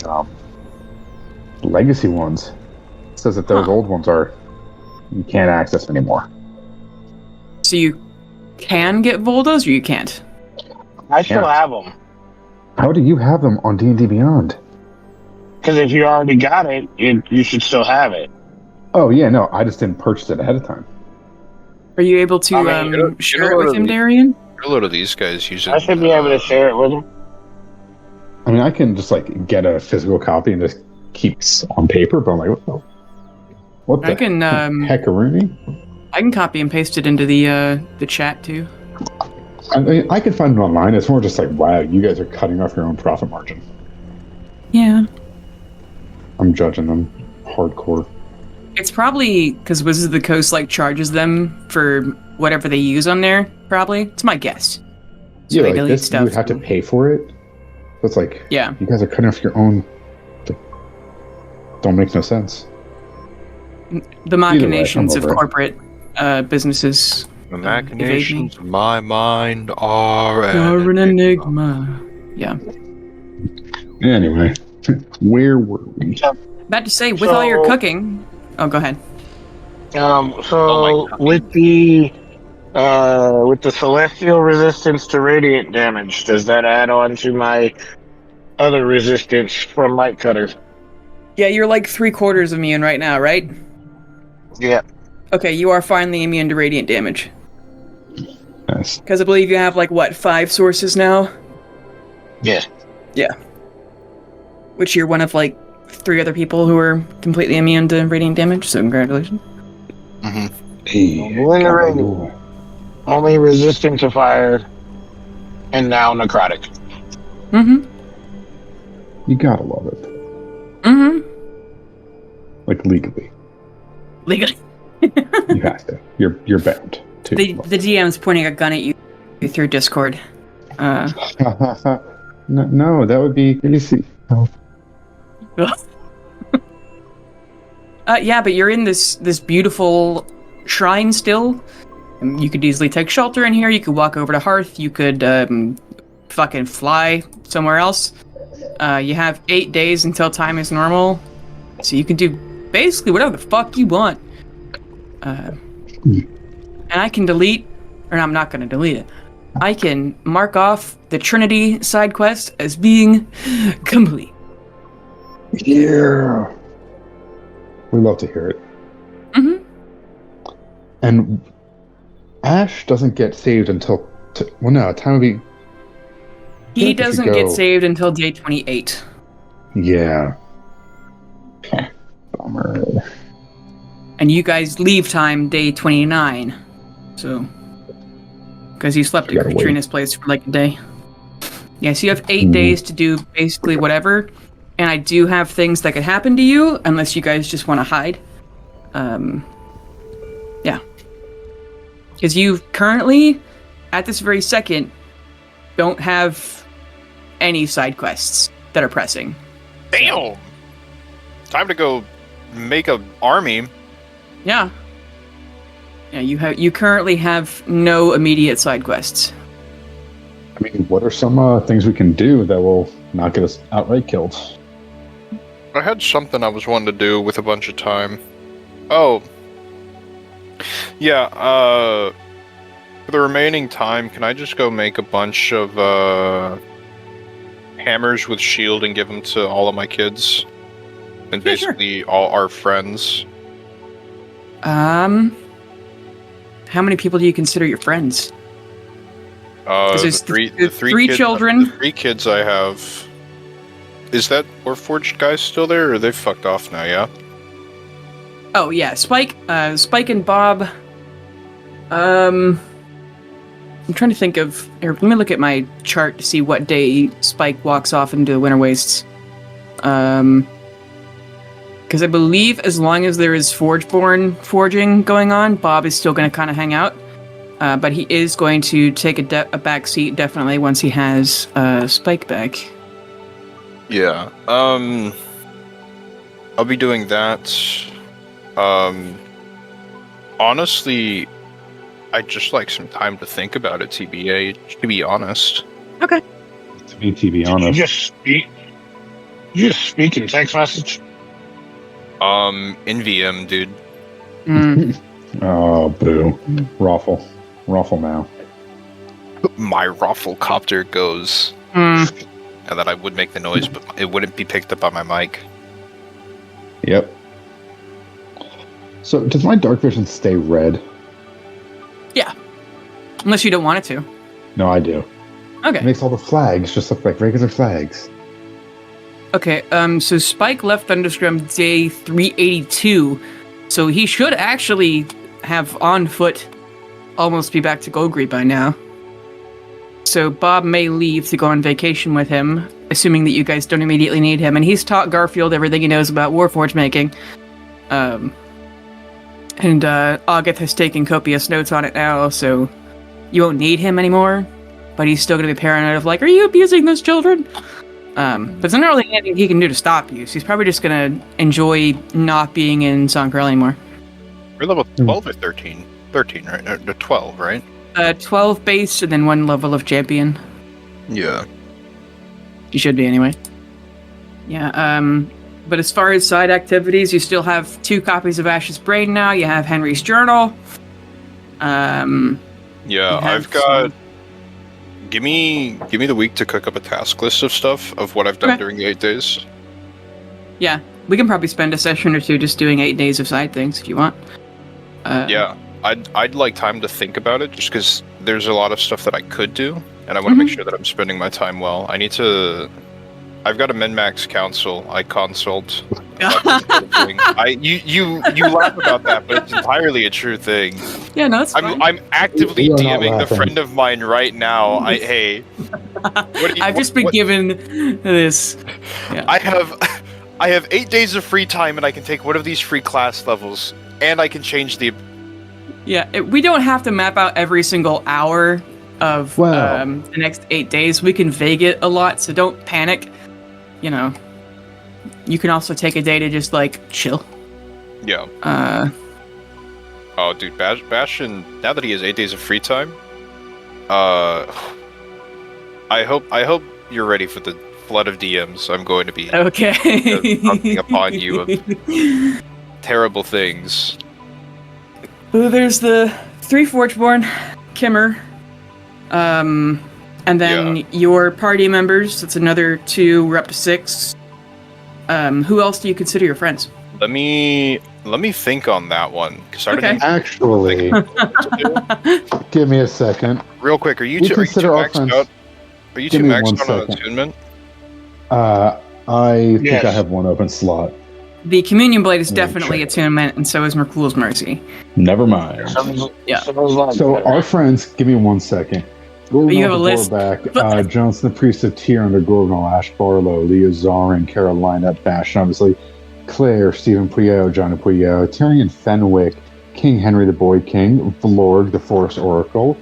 legacy ones. It says that those old ones you can't access them anymore. So you can get Voldos or you can't? I still Yeah. have them. How do you have them on D&D Beyond? Because if you already got it, you should still have it. Oh yeah, no, I just didn't purchase it ahead of time. Are you able to I mean, share it with him, Darian? A lot of these guys use it. I should be able to share it with them. I mean, I can just like get a physical copy and just keep on paper, but I'm like, what the I can heckaroonie? I can copy and paste it into the chat too. I mean, I can find it online. It's more just like, wow, you guys are cutting off your own profit margin. Yeah. I'm judging them hardcore. It's probably because Wizards of the Coast like charges them for whatever they use on there. Probably, it's my guess. So Yeah, they like delete this, stuff. you would have to pay for it. So it's like, Yeah. you guys are cutting off your own. Don't make no sense. The machinations I'm of over it. corporate businesses. The machinations of my mind are You're an enigma. Yeah. Anyway, where were we? About to say, with all your So- cooking. Oh, go ahead. So Oh my God. with the celestial resistance to radiant damage, does that add on to my other resistance from light cutter? Yeah, you're like 3/4 immune right now, right? Yeah. Okay, you are finally immune to radiant damage. Nice. Because I believe you have like what, 5 sources now? Yeah. Yeah. Which you're one of like 3 other people who are completely immune to radiant damage. So congratulations. Mm-hmm. Hey, When the rain- Gabagool. Only resistant to fire, and now necrotic. Mm-hmm. You gotta love it. Mm-hmm. Like legally, Legally. you have to. You're bound to. The DM's pointing a gun at you through Discord. no, that would be easy. Oh, Yeah, but you're in this beautiful shrine still. You could easily take shelter in here. You could walk over to Hearth. You could fucking fly somewhere else. You have 8 days until time is normal, so you can do basically whatever the fuck you want. And I can delete or I'm not going to delete it. I can mark off the Trinity side quest as being complete. Yeah. We love to hear it. Mm-hmm. And Ash doesn't get saved until time would be. He doesn't get saved until day 28. Yeah. Bummer. And you guys leave time day 29. So, because you slept at Katrina's place for like a day. Yeah, so you have 8 days to do basically whatever. And I do have things that could happen to you unless you guys just want to hide. Yeah. Because you currently, at this very second, don't have any side quests that are pressing. Damn! Time to go make a army. Yeah. Yeah, you currently have no immediate side quests. I mean, what are some things we can do that will not get us outright killed? I had something I was wanting to do with a bunch of time. Oh. Yeah, for the remaining time, can I just go make a bunch of, hammers with shield and give them to all of my kids? And Yeah, basically all our friends. How many people do you consider your friends? The three kids, children. The 3 kids I have. Is that Warforged guy still there, or they fucked off now, yeah? Oh yeah, Spike and Bob. I'm trying to think of. Here, let me look at my chart to see what day Spike walks off into the Winter Wastes. Because I believe as long as there is Forgeborn forging going on, Bob is still going to kind of hang out. But he is going to take a back seat definitely once he has Spike back. Yeah. I'll be doing that. Honestly, I'd just like some time to think about it, TBA, to be honest. Okay. To be honest. You just speak in text message? In VM, dude. Oh, boo. Raffle now. My Rafflecopter goes. And that I would make the noise, but it wouldn't be picked up on my mic. Yep. So, does my dark vision stay red? Yeah. Unless you don't want it to. No, I do. Okay. It makes all the flags just look like regular flags. Okay, so Spike left Thunderstorm day 382, so he should actually have on foot almost be back to Golgri by now. So Bob may leave to go on vacation with him, assuming that you guys don't immediately need him, and he's taught Garfield everything he knows about Warforged making. And August has taken copious notes on it now, so you won't need him anymore, but he's still going to be paranoid of like, are you abusing those children? But there's not really anything he can do to stop you, so he's probably just going to enjoy not being in Songkrell anymore. We're level 12 or 13? 13, right? No, 12, right? 12 base and then 1 level of champion. Yeah. You should be anyway. Yeah, but as far as side activities, you still have 2 copies of Ash's Brain now. You have Henry's Journal. Yeah, I've got... Give me the week to cook up a task list of stuff of what I've done during the 8 days. Yeah, we can probably spend a session or 2 just doing 8 days of side things if you want. Yeah, I'd like time to think about it just because there's a lot of stuff that I could do, and I want to make sure that I'm spending my time well. I've got a min-max council. I consult. You laugh about that, but it's entirely a true thing. Yeah, no, it's fine. I'm actively DMing the friend of mine right now. Hey, I've just been given this. Yeah. I have 8 days of free time, and I can take one of these free class levels, and I can change the. Yeah, we don't have to map out every single hour of the next 8 days. We can vague it a lot, so don't panic. You know, you can also take a day to just like chill. Yeah. Oh, dude, Bastion. Now that he has 8 days of free time, I hope you're ready for the flood of DMs. I'm going to be dumping upon you of terrible things. Well, there's the 3 Forgeborn Kimmer. And then your party members, that's another 2, we're up to 6. Who else do you consider your friends? Let me think on that one because I didn't. Actually, give me a second. Real quick, are you We two consider our maxed friends- out? Are you Give two me maxed 1 out on second. attunement? I think Yes. I have 1 open slot. The Communion Blade is Let me definitely check. attunement, and so is Merkul's Mercy. Never mind. Yeah. So our friends, give me 1 second. Gorgon You have a list. Goreback, Johnson the Priest of Tyr under Gorgonal, Ash Barlow, Leah Zarin, Carolina, Bastion, obviously, Claire, Stephen Puyo, John Puyo, Tyrion Fenwick, King Henry the Boy King, Vlorg the Forest Oracle,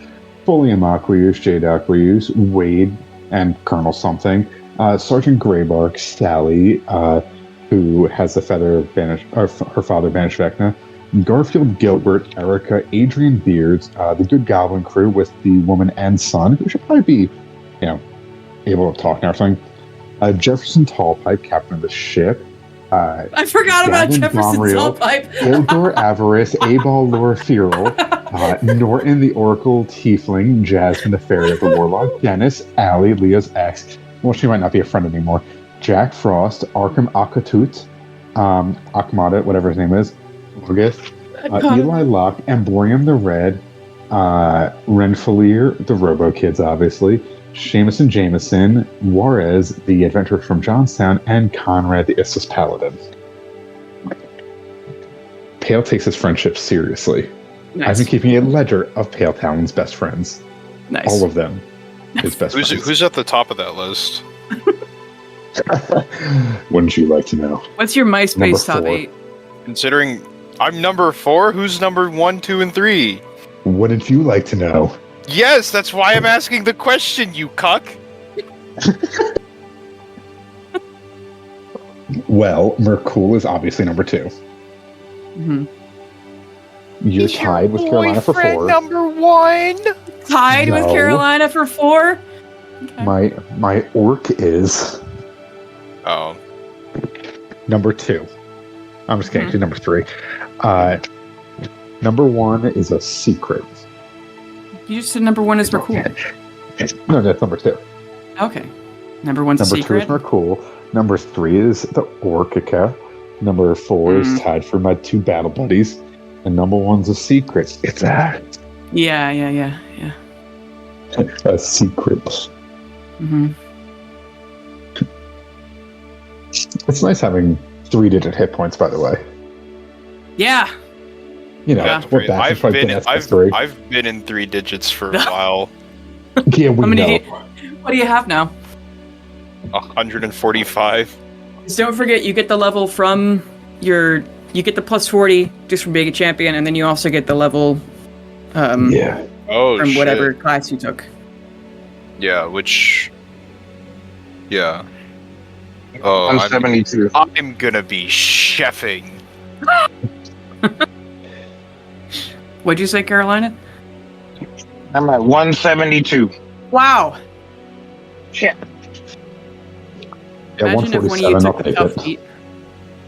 Folium Aqueous, Jade Aqueous, Wade, and Colonel something, Sergeant Greybark, Sally, who has the feather of her father banished Vecna, Garfield Gilbert, Erica, Adrian Beards, the Good Goblin crew with the woman and son, who should probably be, able to talk and everything. Jefferson Tallpipe, captain of the ship. I forgot about Gavin Jefferson Gomriel, Tallpipe. Ildor Avarice, Abal Laura Feral, Norton the Oracle Tiefling, Jasmine the Fairy of the Warlock, Dennis, Allie, Leah's ex, well, she might not be a friend anymore, Jack Frost, Arkham Akatut, Akmada, whatever his name is, August, Eli Locke, Emborium the Red, Renfalier, the Robo Kids, obviously, Seamus and Jameson, Juarez, the adventurer from Johnstown, and Conrad, the Issus Paladin. Pale takes his friendship seriously. Nice. I've been keeping a ledger of Pale Talon's best friends. Nice. All of them. His best friends. Who's at the top of that list? Wouldn't you like to know? What's your Number MySpace top 4. 8? Considering I'm number 4, who's number 1, 2, and 3? Wouldn't you like to know? Yes, that's why I'm asking the question, you cuck. Well, Merkul is obviously number 2. Mm-hmm. You're tied with Carolina for 4. Number 1. Tied with No. Carolina for 4? Okay. My orc is Oh, number 2. I'm just kidding. She's number 3. Number 1 is a secret. You just said number 1 is Merkul. No, that's number 2. Okay. Number 1's a Number 2 secret. is Merkul. Number 3 is the Orcica. Number 4 is tied for my 2 battle buddies. And number 1's a secret. It's a Yeah. secret. Mm-hmm. It's nice having 3-digit hit points, by the way. Yeah. You know, Yeah. we're back I've to been I've 3. I've been in 3 digits for a while. Yeah, we How many know. What do you have now? 145. Just don't forget, you get the level from you get the plus 40 just from being a champion, and then you also get the level Yeah. Oh, from shit. whatever class you took. Yeah, which. Yeah. Oh, I'm 72. I'm gonna be chefing. What'd you say, Carolina? I'm at 172. Wow. Shit. Yeah, Imagine if one of you 147, I'll took the take tough it. feat.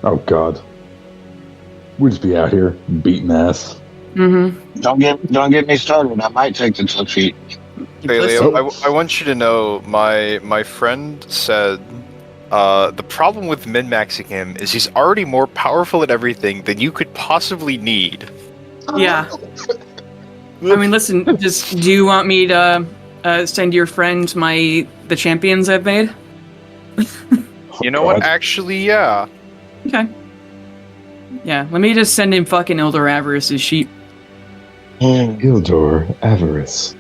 Oh, God. We'd just be out here beating ass. Mm-hmm. Don't get me started. I might take the tough feet. Bailey, Listen- I want you to know my friend said the problem with min-maxing him is he's already more powerful at everything than you could possibly need. Yeah. I mean, listen, do you want me to send your friend the champions I've made? You know what? God. Actually, yeah. Okay. Yeah, let me just send him fucking Ildor Avarice's sheep. Ildor Avarice.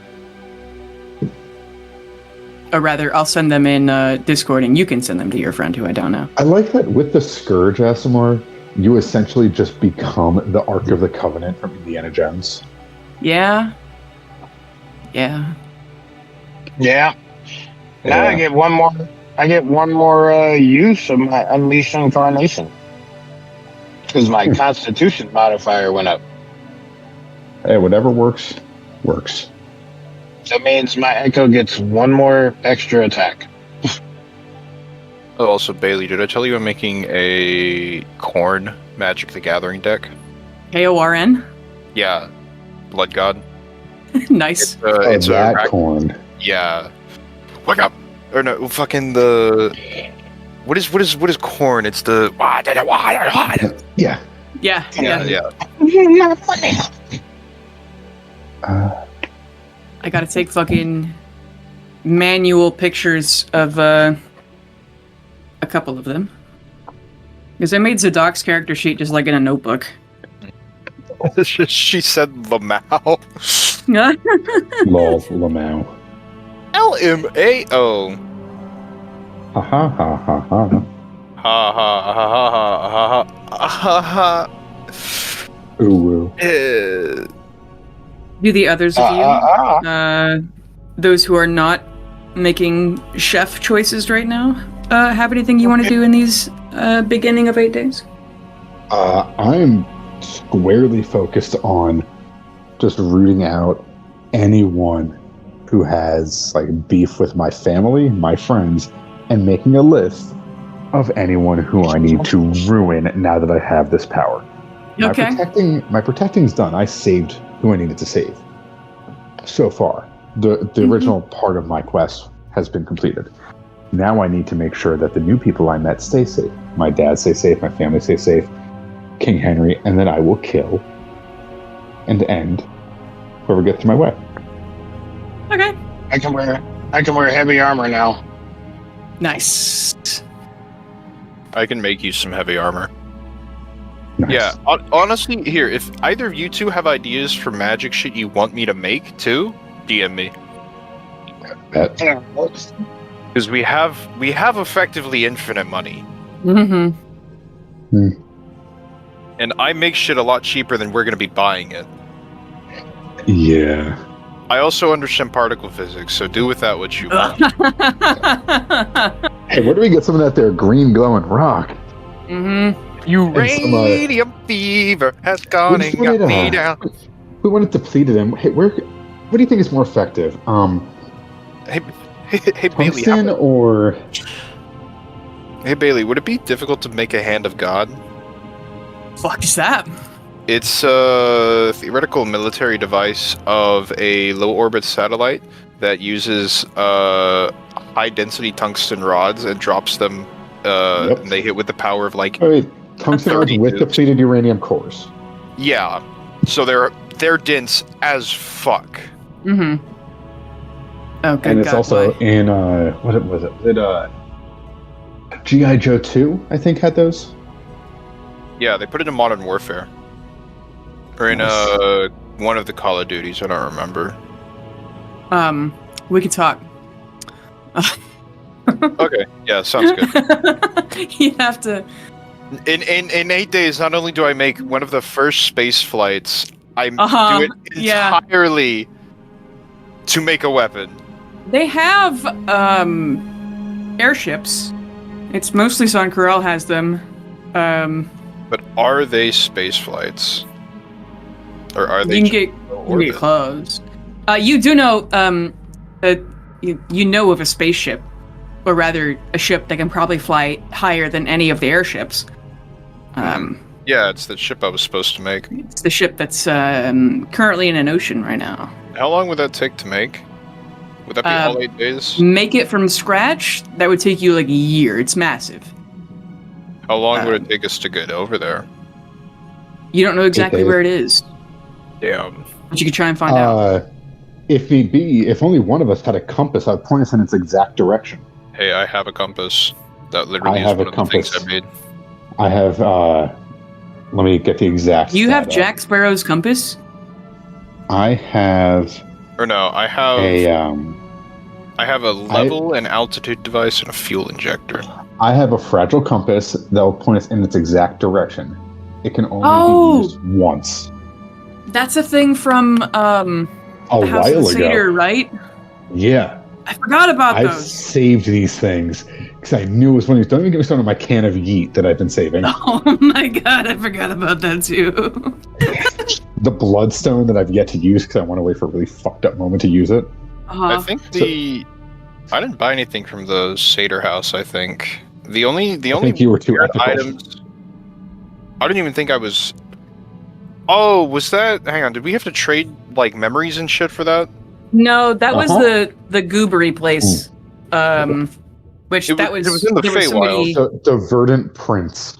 Or rather, I'll send them in Discord, and you can send them to your friend who I don't know. I like that with the Scourge, Asimar, you essentially just become the Ark of the Covenant from Indiana Jones. Yeah. Yeah. Yeah. Now Yeah. I get one more. I get one more use of my Unleashed Incarnation because my Constitution modifier went up. Hey, whatever works, works. That means my Echo gets one more extra attack. Oh, also, Bailey, did I tell you I'm making a Korn Magic the Gathering deck? KORN? Yeah, Blood God. Nice. It's that a corn. yeah. Wake up! Or no, fucking the. What is corn? It's the. Yeah. Yeah. I gotta take fucking manual pictures of a couple of them. Because I made Zadok's character sheet just like in a notebook. She said Lamau. Lol, Lamau. LMAO. Ha ha ha ha ha. Ha ha ha ha ha ha ha ha. Ooh. Do the others of you, those who are not making chef choices right now, have anything you want to do in these beginning of 8 days? I'm squarely focused on just rooting out anyone who has like beef with my family, my friends, and making a list of anyone who I need to ruin now that I have this power. Okay. My protecting's done. I saved who I needed to save. So far, the original part of my quest has been completed. Now I need to make sure that the new people I met stay safe. My dad stay safe, my family stay safe, King Henry, and then I will kill and end whoever gets in my way. Okay. I can wear heavy armor now. Nice. I can make you some heavy armor. Nice. Yeah, honestly, here, if either of you two have ideas for magic shit you want me to make too, DM me. Yeah. Because we have effectively infinite money, Mm-hmm. and I make shit a lot cheaper than we're gonna be buying it. Yeah. I also understand particle physics, so do with that what you want. Hey, where do we get some of that there green glowing rock? Mm-hmm. Uranium fever has gone and got me down. We want it depleted, and hey, what do you think is more effective? Hey Bailey, Tungsten or hey Bailey, would it be difficult to make a hand of God? Fuck is that? It's a theoretical military device of a low orbit satellite that uses high density tungsten rods and drops them. Yep. And they hit with the power of like. wait, tungsten rods 30 with nukes. depleted uranium cores. Yeah, so they're dense as fuck. Mm-hmm. Oh, good And it's God, also why? in what was it? Was it G.I. Joe 2, I think, had those. Yeah, they put it in Modern Warfare. Or in Nice. one of the Call of Duties, I don't remember. We could talk. Okay, yeah, sounds good. You have to. In 8 days, not only do I make one of the first space flights, I do it yeah. entirely to make a weapon. They have airships. It's mostly Son Corel has them. But are they space flights? Or are they You just can low get close. You do know that you know of a spaceship, or rather a ship that can probably fly higher than any of the airships. Yeah, it's the ship I was supposed to make. It's the ship that's currently in an ocean right now. How long would that take to make? Would that be all 8 days? Make it from scratch, that would take you like a year. It's massive. How long would it take us to get over there? You don't know exactly days. where it is, Damn. but you could try and find out. If need be, if only one of us had a compass, I'd point us in its exact direction. Hey, I have a compass. That literally I is have one a of the things compass. I made. I have, let me get the exact. You have stat up. Jack Sparrow's compass? I have Or no, I have a, I have a level and altitude device and a fuel injector. I have a fragile compass that will point us in its exact direction. It can only be used once. That's a thing from A the House while of the Satyr, ago. right? Yeah. I forgot about I've those. saved these things because I knew it was one of these. Don't even get me started on my can of yeet that I've been saving. Oh my god, I forgot about that too. The bloodstone that I've yet to use because I want to wait for a really fucked up moment to use it. I think I didn't buy anything from the Satyr house, I think. The only I think you were too weird ethical. items. I don't even think I was Oh, was that? Hang on, did we have to trade like memories and shit for that? No, that was Uh-huh. the goobery place. Which It that was- was it was in the there was Feywild. somebody. The Verdant Prince.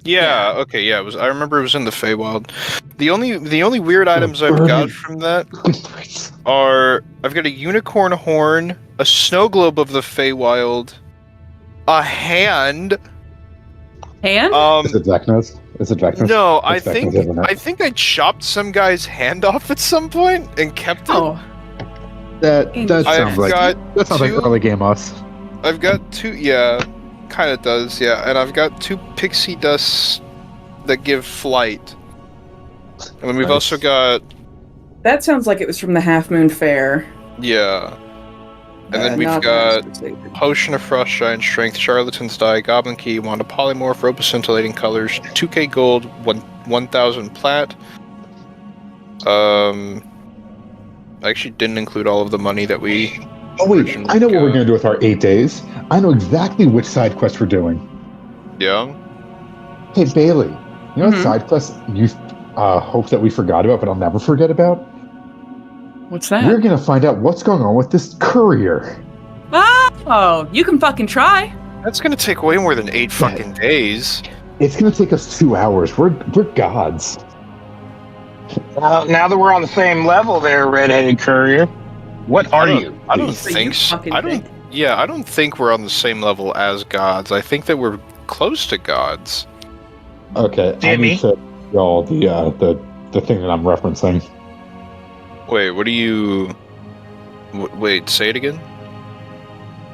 Yeah. Okay. Yeah. It was. I remember it was in the Feywild. The only weird items I've got Verdant from that Prince. are I've got a unicorn horn, a snow globe of the Feywild, a hand. Hand? Is it Vecna's? Is it Vecna's? No, I It's Vecna's, think isn't it? I think I chopped some guy's hand off at some point and kept it. Oh, That I've sounds like got two- early game us. I've got two. Yeah, kind of does. Yeah, and I've got two pixie dusts that give flight. And then we've Nice. also got that sounds like it was from the Half Moon Fair. yeah. And then we've not got specific. Potion of Frost, Giant Strength, Charlatan's Die, Goblin Key, Wand of Polymorph, Rope of Scintillating Colors, 2k gold, 1,000 plat. I actually didn't include all of the money that we... Oh wait, I know what we're gonna do with our 8 days. I know exactly which side quest we're doing. Yeah? Hey Bailey, you know what Mhm. side quest you hope that we forgot about, but I'll never forget about? What's that? We're gonna find out what's going on with this courier. Oh, you can fucking try. That's gonna take way more than 8 fucking days. It's gonna take us 2 hours. We're gods. Now that we're on the same level there, redheaded courier, what are you? I don't So you think so. fucking I don't... think. Yeah, I don't think we're on the same level as gods. I think that we're close to gods. Okay, I Jimmy? need to y'all the thing that I'm referencing. Wait, what do you... wait, say it again?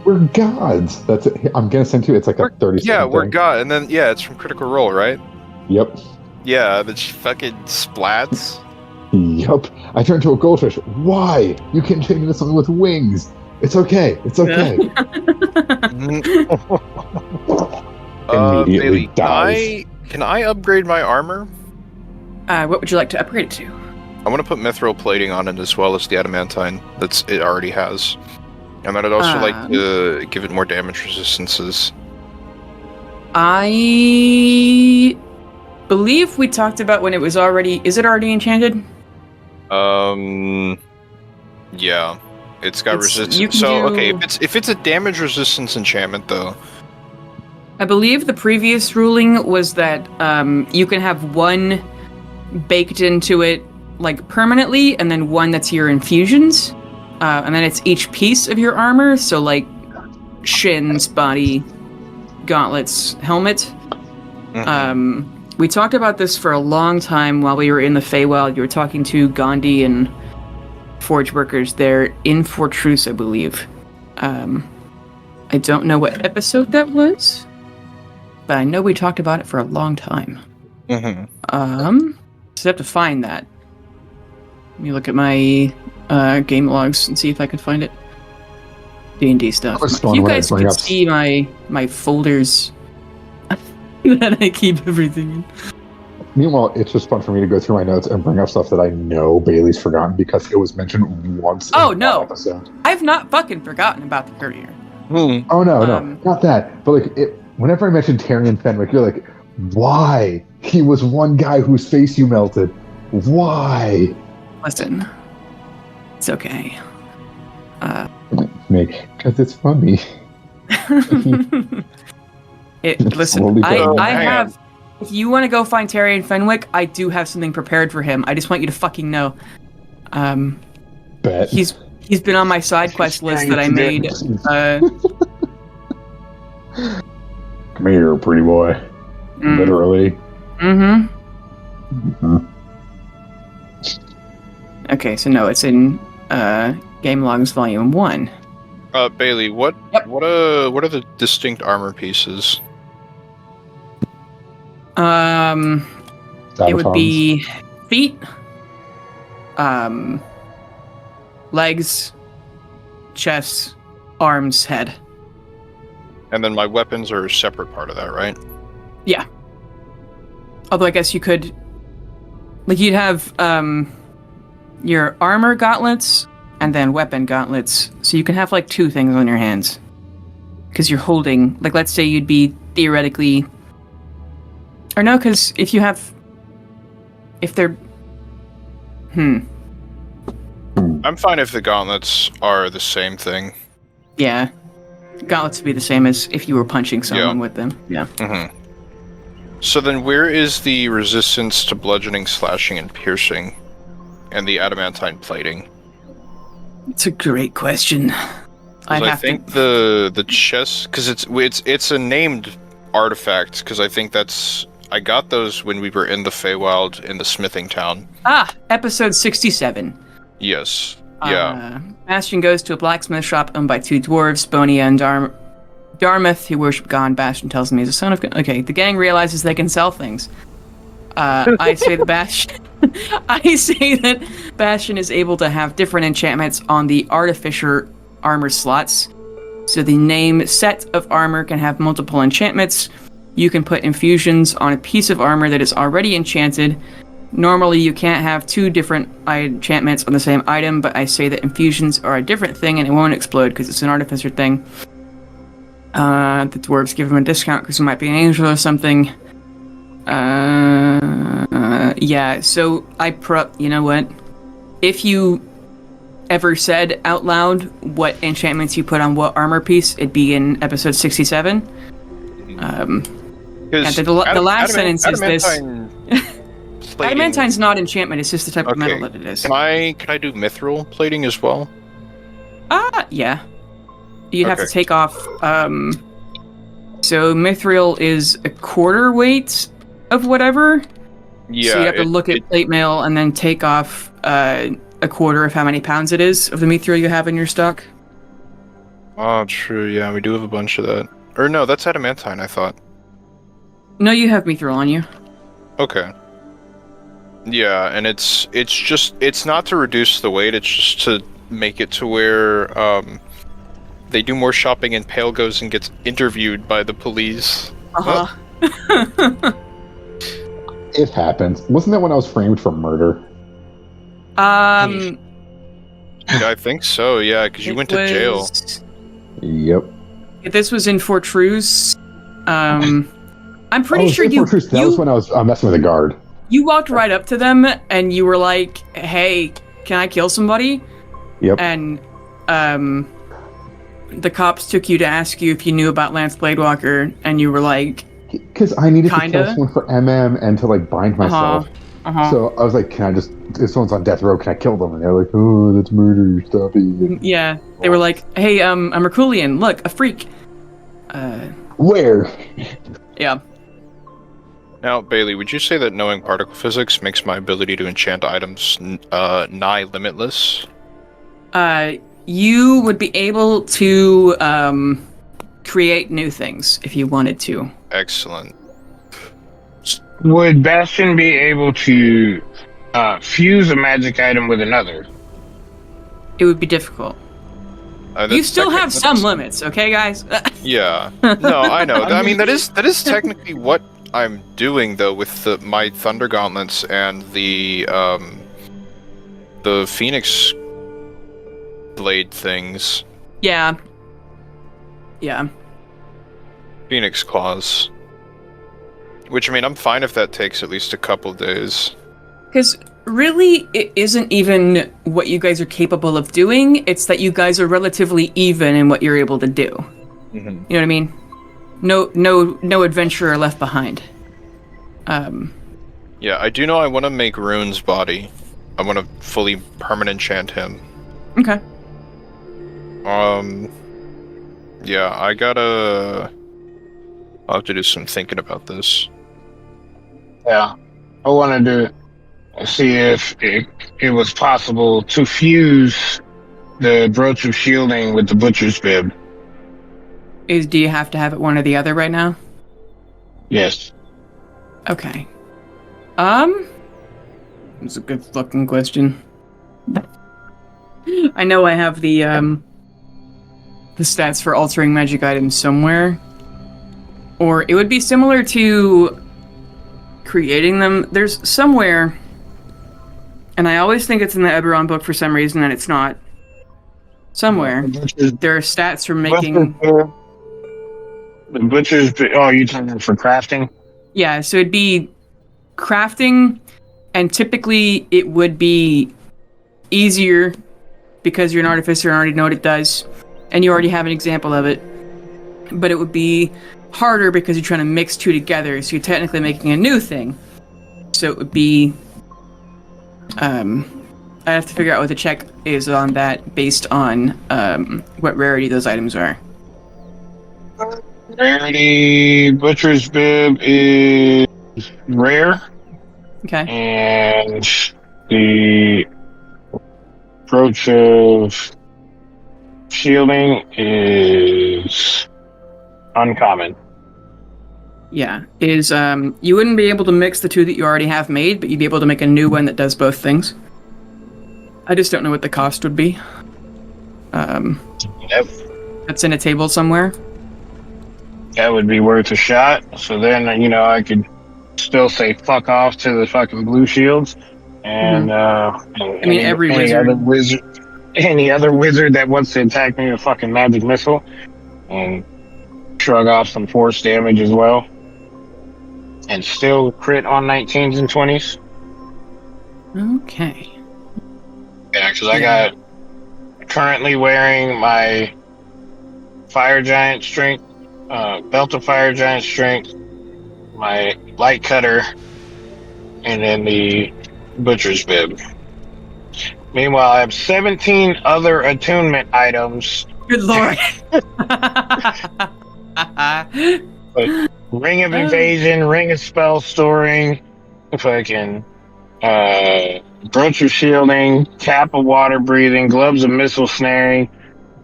We're gods. That's it. I'm gonna send you. It's like a 30 second Yeah, we're thing. god, and then, yeah, it's from Critical Role, right? Yep. Yeah, the fucking splats. Yep. I turned to a goldfish. Why? You can change into something with wings. It's okay. It's okay. Immediately Bailey, dies. can I upgrade my armor? What would you like to upgrade it to? I want to put mithril plating on it as well as the adamantine. It already has. And then I'd also like to give it more damage resistances. I believe we talked about when it was already. Is it already enchanted? Yeah. It's got You resistance. can So, do- okay, if it's a damage resistance enchantment though. I believe the previous ruling was that you can have one baked into it like permanently, and then one that's your infusions, and then it's each piece of your armor. So like shins, body, gauntlets, helmet. We talked about this for a long time while we were in the Feywild. You were talking to Gandhi and forge workers there in Fortress, I believe. I don't know what episode that was, but I know we talked about it for a long time. So I have to find that. Let me look at my game logs and see if I can find it. D&D stuff. was If fun you when I guys bring could up- see my folders that I keep everything in. Meanwhile, it's just fun for me to go through my notes and bring up stuff that I know Bailey's forgotten because it was mentioned once Oh, in no. one episode. I've not fucking forgotten about the courier. Oh no, not that. But like, whenever I mentioned Tyrion Fenwick, you're like, why? He was one guy whose face you melted. Why? Listen, it's okay. Because it's funny. Listen, Slowly I going. have. If you want to go find Terry and Fenwick, I do have something prepared for him. I just want you to fucking know. Bet. He's been on my side quest list that I made. Come here, pretty boy. Literally. Mm-hmm. Okay, so no, it's in Game Logs Volume 1. Bailey, what Yep. what are the distinct armor pieces? It would be feet, legs, chest, arms, head. And then my weapons are a separate part of that, right? Yeah. Although I guess you could, like, you'd have your armor gauntlets and then weapon gauntlets, so you can have like two things on your hands. Because you're holding, like, let's say you'd be theoretically, or no, because if they're I'm fine if the gauntlets are the same thing. Yeah. Gauntlets would be the same as if you were punching someone with them. Yeah. Mm-hmm. So then where is the resistance to bludgeoning, slashing, and piercing? And the adamantine plating? It's a great question. I think the chest, because it's a named artifact, because I think I got those when we were in the Feywild in the smithing town. Episode 67. Yes. Yeah. Bastion goes to a blacksmith shop owned by two dwarves, Bonia and Dartmouth, who worship God. Bastion tells them he's a son of God. Okay, the gang realizes they can sell things. I say that Bastion is able to have different enchantments on the artificer armor slots. So the name set of armor can have multiple enchantments. You can put infusions on a piece of armor that is already enchanted. Normally, you can't have two different enchantments on the same item, but I say that infusions are a different thing and it won't explode because it's an artificer thing. The dwarves give him a discount because he might be an angel or something. Yeah, so you know what? If you ever said out loud what enchantments you put on what armor piece, it'd be in episode 67. The last sentence is this. Adamantine's not enchantment, it's just the type of metal that it is. Can I do mithril plating as well? Yeah. You'd have to take off, so mithril is a quarter weight of whatever. Yeah. So you have to look at plate mail and then take off, a quarter of how many pounds it is of the mithril you have in your stock. Oh, true, yeah, we do have a bunch of that. Or no, that's adamantine, I thought. No, you have mithril on you. Okay. Yeah, and it's not to reduce the weight, it's just to make it to where they do more shopping and Pale goes and gets interviewed by the police. It happens. Wasn't that when I was framed for murder? Yeah, I think so, yeah, because you went to jail. Yep. This was in Fortruse. I'm pretty sure you... That was when I was messing with a guard. You walked right up to them and you were like, "Hey, can I kill somebody?" Yep. And the cops took you to ask you if you knew about Lance Bladewalker, and you were like, because I needed to kill someone for MM and to like bind myself. So I was like, "Can I just? If someone's on death row, can I kill them?" And they're like, "Oh, that's murder, stop it." Yeah, they were like, "Hey, I'm Merculian. Look, a freak." Where? Yeah. Now, Bailey, would you say that knowing particle physics makes my ability to enchant items nigh limitless? You would be able to create new things if you wanted to. Excellent. Would Bastion be able to fuse a magic item with another? It would be difficult. You still have some limits, okay, guys? Yeah. No, I know. I mean, that is technically what I'm doing though with my Thunder Gauntlets and the Phoenix blade things. Yeah. Yeah. Phoenix claws. Which, I mean, I'm fine if that takes at least a couple days. Because really, it isn't even what you guys are capable of doing. It's that you guys are relatively even in what you're able to do. Mm-hmm. You know what I mean? No adventurer left behind. Yeah, I do know I want to make Rune's body. I want to fully permanent enchant him. Okay. Yeah, I'll have to do some thinking about this. Yeah. I wanted to see if it was possible to fuse the Brooch of Shielding with the Butcher's Bib. Do you have to have it one or the other right now? Yes. Okay. It's a good fucking question. I know I have the stats for altering magic items somewhere. Or it would be similar to creating them. There's somewhere, and I always think it's in the Eberron book for some reason, and it's not. Somewhere, there are stats for making... The Butcher's Bib... Oh, you're talking for crafting? Yeah, so it'd be crafting, And typically it would be easier because you're an artificer and already know what it does, and you already have an example of it. But it would be harder because you're trying to mix two together, so you're technically making a new thing. So it would be... I have to figure out what the check is on that based on what rarity those items are. Rarity Butcher's Bib is rare, Okay. and the Brooch of Shielding is uncommon. Yeah. Is you wouldn't be able to mix the two that you already have made, but you'd be able to make a new one that does both things. I just don't know what the cost would be. Yep. That's in a table somewhere. That would be worth a shot. So then, I could still say fuck off to the fucking blue shields, and Every wizard. Any other wizard that wants to attack me with fucking magic missile, and shrug off some force damage as well, and still crit on 19s and 20s. Okay. Yeah, because I got currently wearing my Fire Giant Strength, Belt of Fire Giant Strength, my Light Cutter, and then the Butcher's Bib. Meanwhile, I have 17 other attunement items. Good lord. Like Ring of Invasion, Ring of Spell Storing, fucking Brooch of Shielding, Cap of Water Breathing, Gloves of Missile Snaring,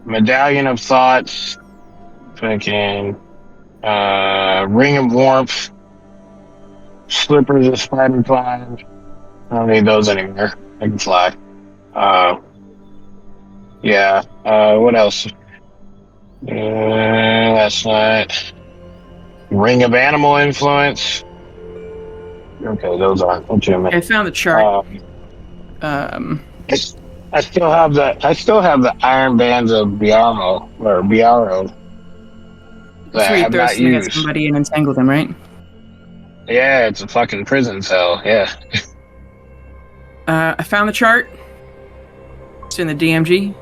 Medallion of Thoughts, fucking Ring of Warmth, Slippers of Spider Climb. I don't need those anymore. I can fly. What else? That's not. Ring of Animal Influence. Okay, those aren't legitimate. I found the chart. I still have the Iron Bands of Biaro. That's where you throw something at somebody and entangle them, right? Yeah, it's a fucking prison cell. Yeah. I found the chart. It's in the DMG.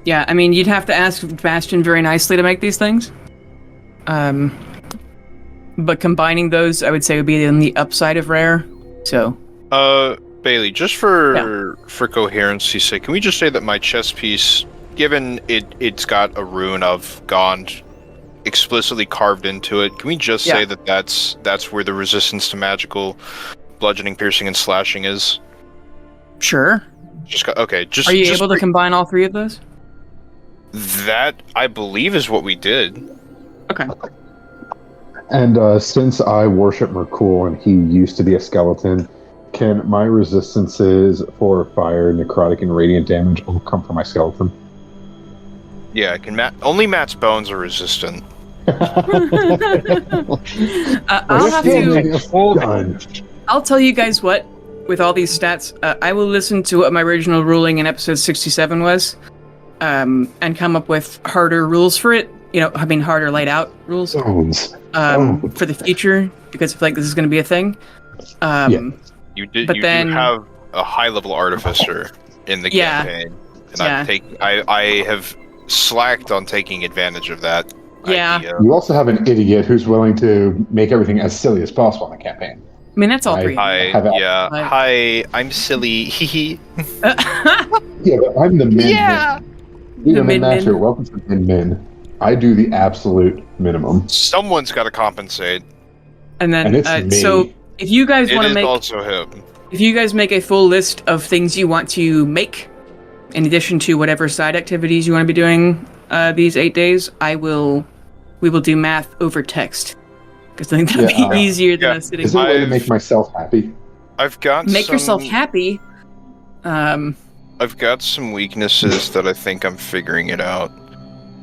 Yeah, I mean, you'd have to ask Bastion very nicely to make these things. But combining those, I would say, would be on the upside of rare. So. Bailey, just for coherency's sake, can we just say that my chess piece, given it's got a rune of Gond explicitly carved into it, can we just say that that's where the resistance to magical bludgeoning, piercing, and slashing is? Sure. Are you able to combine all three of those? That, I believe, is what we did. Okay. And since I worship Merkul and he used to be a skeleton, can my resistances for fire, necrotic, and radiant damage all come from my skeleton? Yeah, only Matt's bones are resistant. I'll tell you guys what. With all these stats, I will listen to what my original ruling in episode 67 was, and come up with harder rules for it. Harder laid out rules for the future, because I feel like this is going to be a thing. You do have a high-level artificer in the campaign, and I have slacked on taking advantage of that idea. You also have an idiot who's willing to make everything as silly as possible in the campaign. I mean, that's all three. Hi, I'm silly. Hee. Yeah, but I'm the min. Yeah. The min-master. Welcome to min. I do the absolute minimum. Someone's got to compensate. And then, and it's me. So if you guys want to make, also him. If you guys make a full list of things you want to make, in addition to whatever side activities you want to be doing these 8 days, we will do math over text. Because I think that'd be easier than us sitting. Is there a way to make myself happy? Make yourself happy. I've got some weaknesses that I think I'm figuring it out.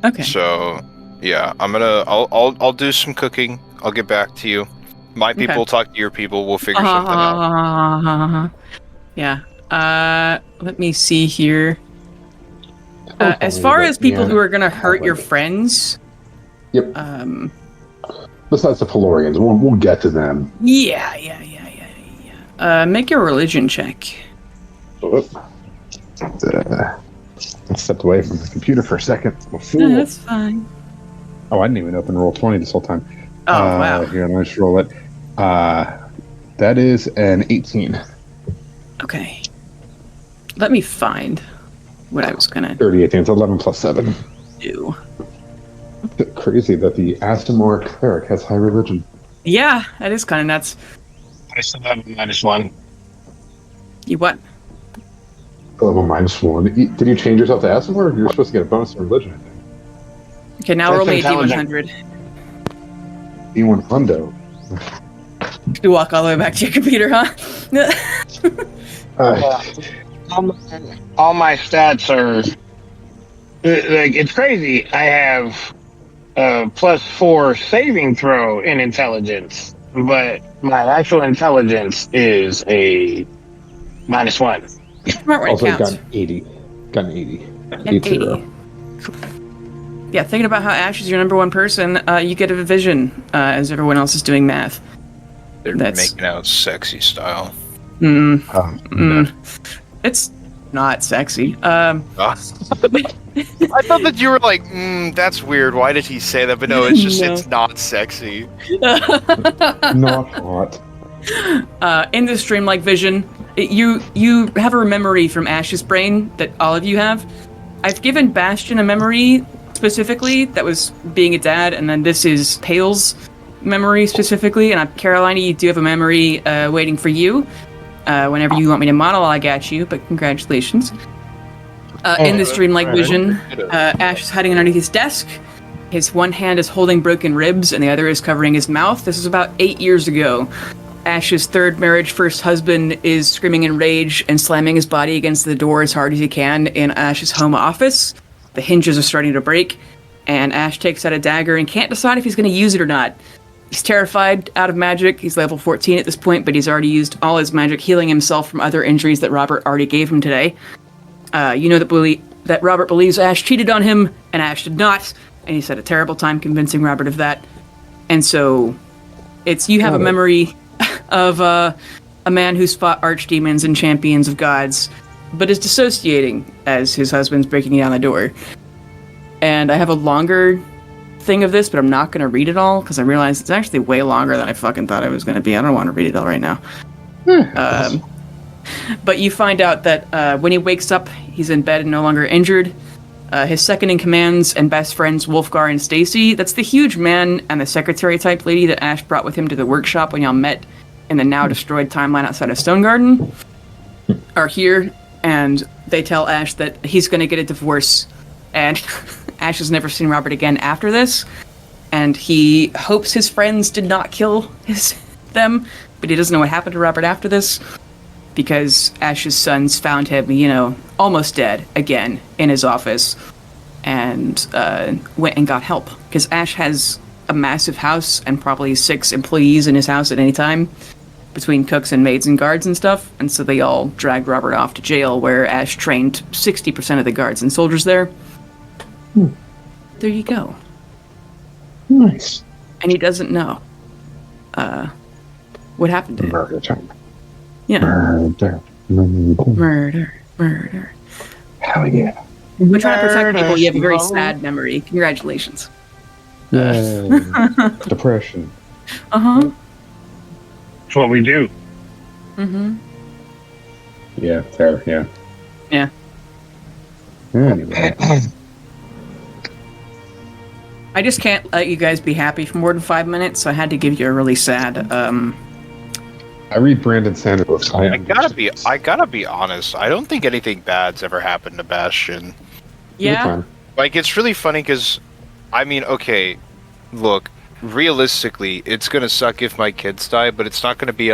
Okay. So, yeah, I'll do some cooking. I'll get back to you. My people will talk to your people. We'll figure something out. Yeah. Let me see here. As far as people who are gonna hurt your friends. Yep. besides the Pelorians, we'll get to them. Yeah. Make your religion check. I stepped away from the computer for a second. No, that's fine. Oh, I didn't even open Roll20 this whole time. Oh, wow. Here, let me just roll it. That is an 18. Okay. Let me find what I was gonna 18. It's 11 plus 7. do. Crazy that the Astamor cleric has high religion. Yeah, that is kind of nuts. I still have a -1. You what? Level -1. Did you change yourself to Astamor, or you were supposed to get a bonus in religion? I think. Okay, now That's roll me a intelligent. D100. D1 Hundo. You walk all the way back to your computer, huh? All my stats are like, it's crazy. I have +4 saving throw in intelligence, but my actual intelligence is a -1. Smart when it Also got counts. an 80. Got an 80. An 80. Yeah, thinking about how Ash is your number one person, you get a vision as everyone else is doing math. They're making out sexy style. It's not sexy. I thought that you were like, that's weird. Why did he say that? But no, it's just, No. it's not sexy. Not hot. In this dreamlike vision, you have a memory from Ash's brain that all of you have. I've given Bastion a memory specifically that was being a dad, and then this is Pale's memory specifically, and Caroline, you do have a memory waiting for you whenever you want me to monologue at you, but congratulations. In this dreamlike vision, Ash is hiding underneath his desk. His one hand is holding broken ribs, and the other is covering his mouth. This is about 8 years ago. Ash's third marriage, first husband, is screaming in rage and slamming his body against the door as hard as he can in Ash's home office. The hinges are starting to break, and Ash takes out a dagger and can't decide if he's going to use it or not. He's terrified, out of magic. He's level 14 at this point, but he's already used all his magic healing himself from other injuries that Robert already gave him today. You know that Robert believes Ash cheated on him, and Ash did not, and he's had a terrible time convincing Robert of that. And so, you have a memory of a man who's fought archdemons and champions of gods, but is dissociating as his husband's breaking down the door. And I have a longer thing of this, but I'm not going to read it all, because I realize it's actually way longer than I fucking thought it was going to be. I don't want to read it all right now. But you find out that when he wakes up, he's in bed and no longer injured. His second-in-commands and best friends, Wolfgar and Stacy, that's the huge man and the secretary-type lady that Ash brought with him to the workshop when y'all met in the now-destroyed timeline outside of Stone Garden, are here, and they tell Ash that he's going to get a divorce, and Ash has never seen Robert again after this, and he hopes his friends did not kill them, but he doesn't know what happened to Robert after this, because Ash's sons found him, almost dead again in his office, and went and got help, because Ash has a massive house and probably 6 employees in his house at any time, between cooks and maids and guards and stuff, and so they all dragged Robert off to jail, where Ash trained 60% of the guards and soldiers there. There you go. Nice. And he doesn't know what happened to him. Murder time. Yeah. Murder. Murder. Hell yeah. We're trying to protect people. You have a very sad memory. Congratulations. Yay. Depression. Uh-huh. That's what we do. Mm-hmm. Yeah, fair, yeah. Yeah. Anyway. I just can't let you guys be happy for more than 5 minutes, so I had to give you a really sad, I read Brandon Sanders books. I gotta be honest. I don't think anything bad's ever happened to Bastion. Yeah? Like, it's really funny because, okay, look, realistically, it's gonna suck if my kids die, but it's not gonna be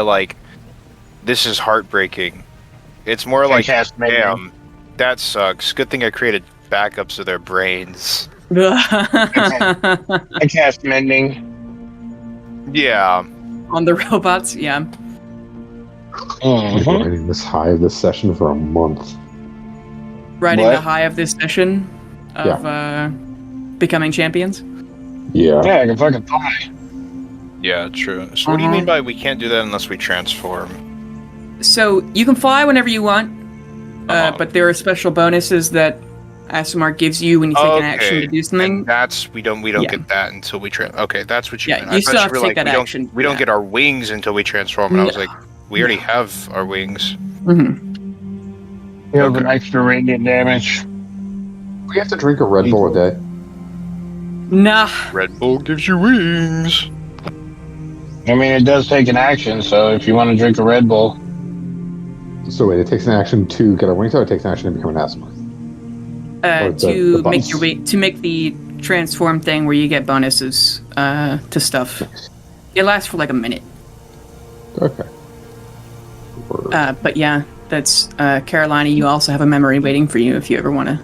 this is heartbreaking. It's more like, damn, that sucks. Good thing I created backups of their brains. I cast mending. Yeah. On the robots, yeah. I've been writing this high of this session for a month. Riding the high of this session of becoming champions. Yeah. Yeah, I can fucking fly. Yeah, true. So what do you mean by we can't do that unless we transform? So you can fly whenever you want, but there are special bonuses that Asimar gives you when you take an action to do something. And that's we don't get that until we Okay, that's what you meant. You still have to take that action. We don't get our wings until we transform. And I was like, we already have our wings. Mm-hmm. You have an extra radiant damage. We have to drink a Red Bull a day. Nah. Red Bull gives you wings. I mean, it does take an action, so if you want to drink a Red Bull. So wait, it takes an action to get our wings, or it takes an action to become an Asimar? To make the transform thing where you get bonuses to stuff. It lasts for like a minute. Okay. But yeah, that's Carolina. You also have a memory waiting for you if you ever want to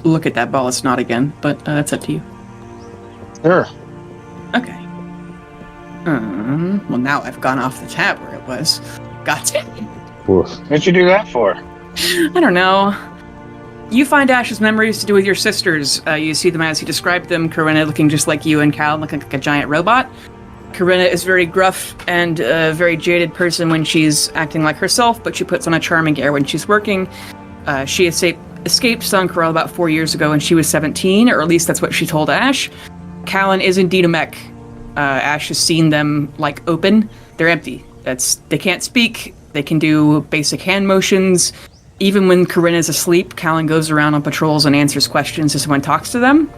look at that ball of snot again. But that's up to you. Sure. Okay. Well, now I've gone off the tab where it was. Gotcha. What'd you do that for? I don't know. You find Ash's memories to do with your sisters. You see them as he described them. Corinna looking just like you and Cal looking like a giant robot. Corinna is very gruff and a very jaded person when she's acting like herself, but she puts on a charming air when she's working. She escaped Suncorel about 4 years ago when she was 17, or at least that's what she told Ash. Callan is indeed a mech. Ash has seen them, like, open. They're empty. They can't speak. They can do basic hand motions. Even when Corinna's asleep, Callan goes around on patrols and answers questions as someone talks to them.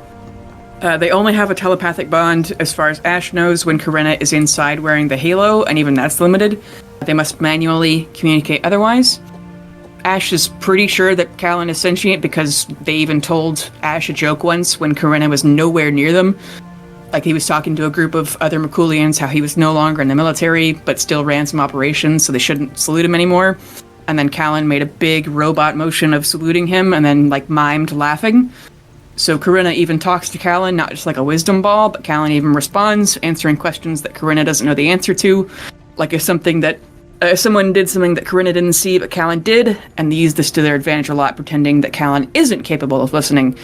They only have a telepathic bond, as far as Ash knows, when Corinna is inside wearing the halo, and even that's limited. They must manually communicate otherwise. Ash is pretty sure that Callan is sentient because they even told Ash a joke once when Corinna was nowhere near them. Like, he was talking to a group of other Makulians, how he was no longer in the military, but still ran some operations, so they shouldn't salute him anymore. And then Callan made a big robot motion of saluting him, and then, like, mimed laughing. So Corinna even talks to Callan, not just like a wisdom ball, but Callan even responds, answering questions that Corinna doesn't know the answer to. Like if someone did something that Corinna didn't see, but Callan did, and they use this to their advantage a lot, pretending that Callan isn't capable of listening.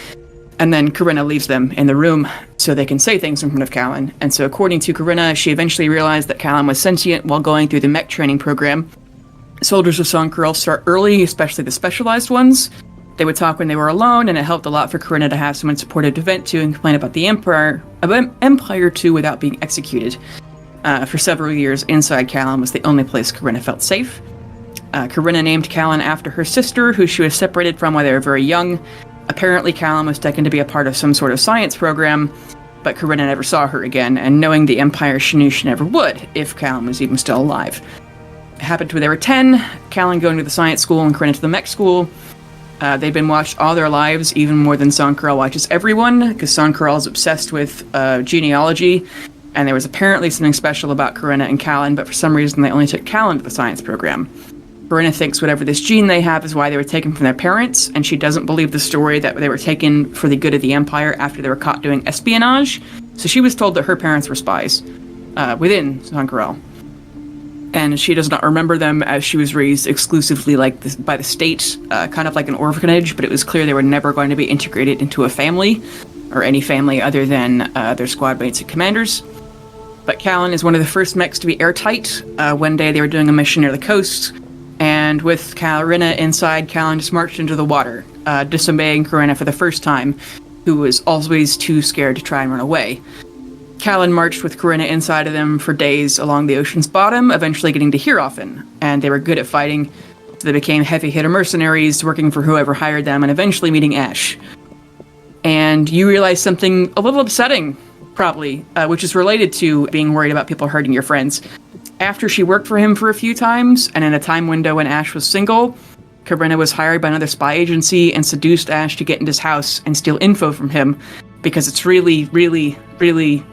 And then Corinna leaves them in the room so they can say things in front of Callan. And so according to Corinna, she eventually realized that Callan was sentient while going through the mech training program. Soldiers of Suncorel start early, especially the specialized ones. They would talk when they were alone, and it helped a lot for Corinna to have someone supportive to vent to and complain about the Empire too without being executed. For several years, inside Callan was the only place Corinna felt safe. Corinna named Callan after her sister, who she was separated from when they were very young. Apparently, Callan was taken to be a part of some sort of science program, but Corinna never saw her again, and knowing the Empire, she knew she never would, if Callan was even still alive. It happened when they were 10, Callan going to the science school and Corinna to the mech school. They've been watched all their lives, even more than Suncorel watches everyone, because Suncorel is obsessed with genealogy, and there was apparently something special about Corinna and Callan, but for some reason they only took Callan to the science program. Corinna thinks whatever this gene they have is why they were taken from their parents, and she doesn't believe the story that they were taken for the good of the Empire after they were caught doing espionage, so she was told that her parents were spies within Suncorel. And she does not remember them, as she was raised exclusively by the state, kind of like an orphanage, but it was clear they were never going to be integrated into a family, or any family other than their squad mates and commanders. But Callan is one of the first mechs to be airtight. One day they were doing a mission near the coast, and with Corinna inside, Callan just marched into the water, disobeying Corinna for the first time, who was always too scared to try and run away. Callan marched with Corinna inside of them for days along the ocean's bottom, eventually getting to hear often, and they were good at fighting, so they became heavy-hitter mercenaries, working for whoever hired them, and eventually meeting Ash. And you realize something a little upsetting, probably, which is related to being worried about people hurting your friends. After she worked for him for a few times, and in a time window when Ash was single, Corinna was hired by another spy agency and seduced Ash to get into his house and steal info from him, because it's really, really, really,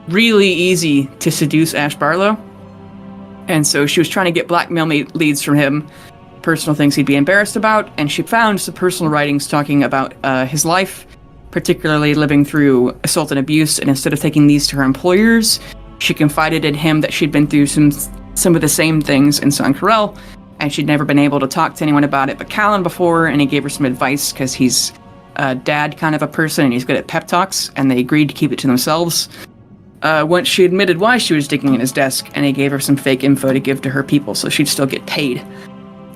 really easy to seduce Ash Barlow. And so she was trying to get blackmail leads from him, personal things he'd be embarrassed about, and she found some personal writings talking about his life, particularly living through assault and abuse, and instead of taking these to her employers, she confided in him that she'd been through some of the same things in Suncorel, and she'd never been able to talk to anyone about it but Callan before, and he gave her some advice because he's a dad kind of a person and he's good at pep talks, and they agreed to keep it to themselves. once she admitted why she was digging in his desk, and he gave her some fake info to give to her people so she'd still get paid.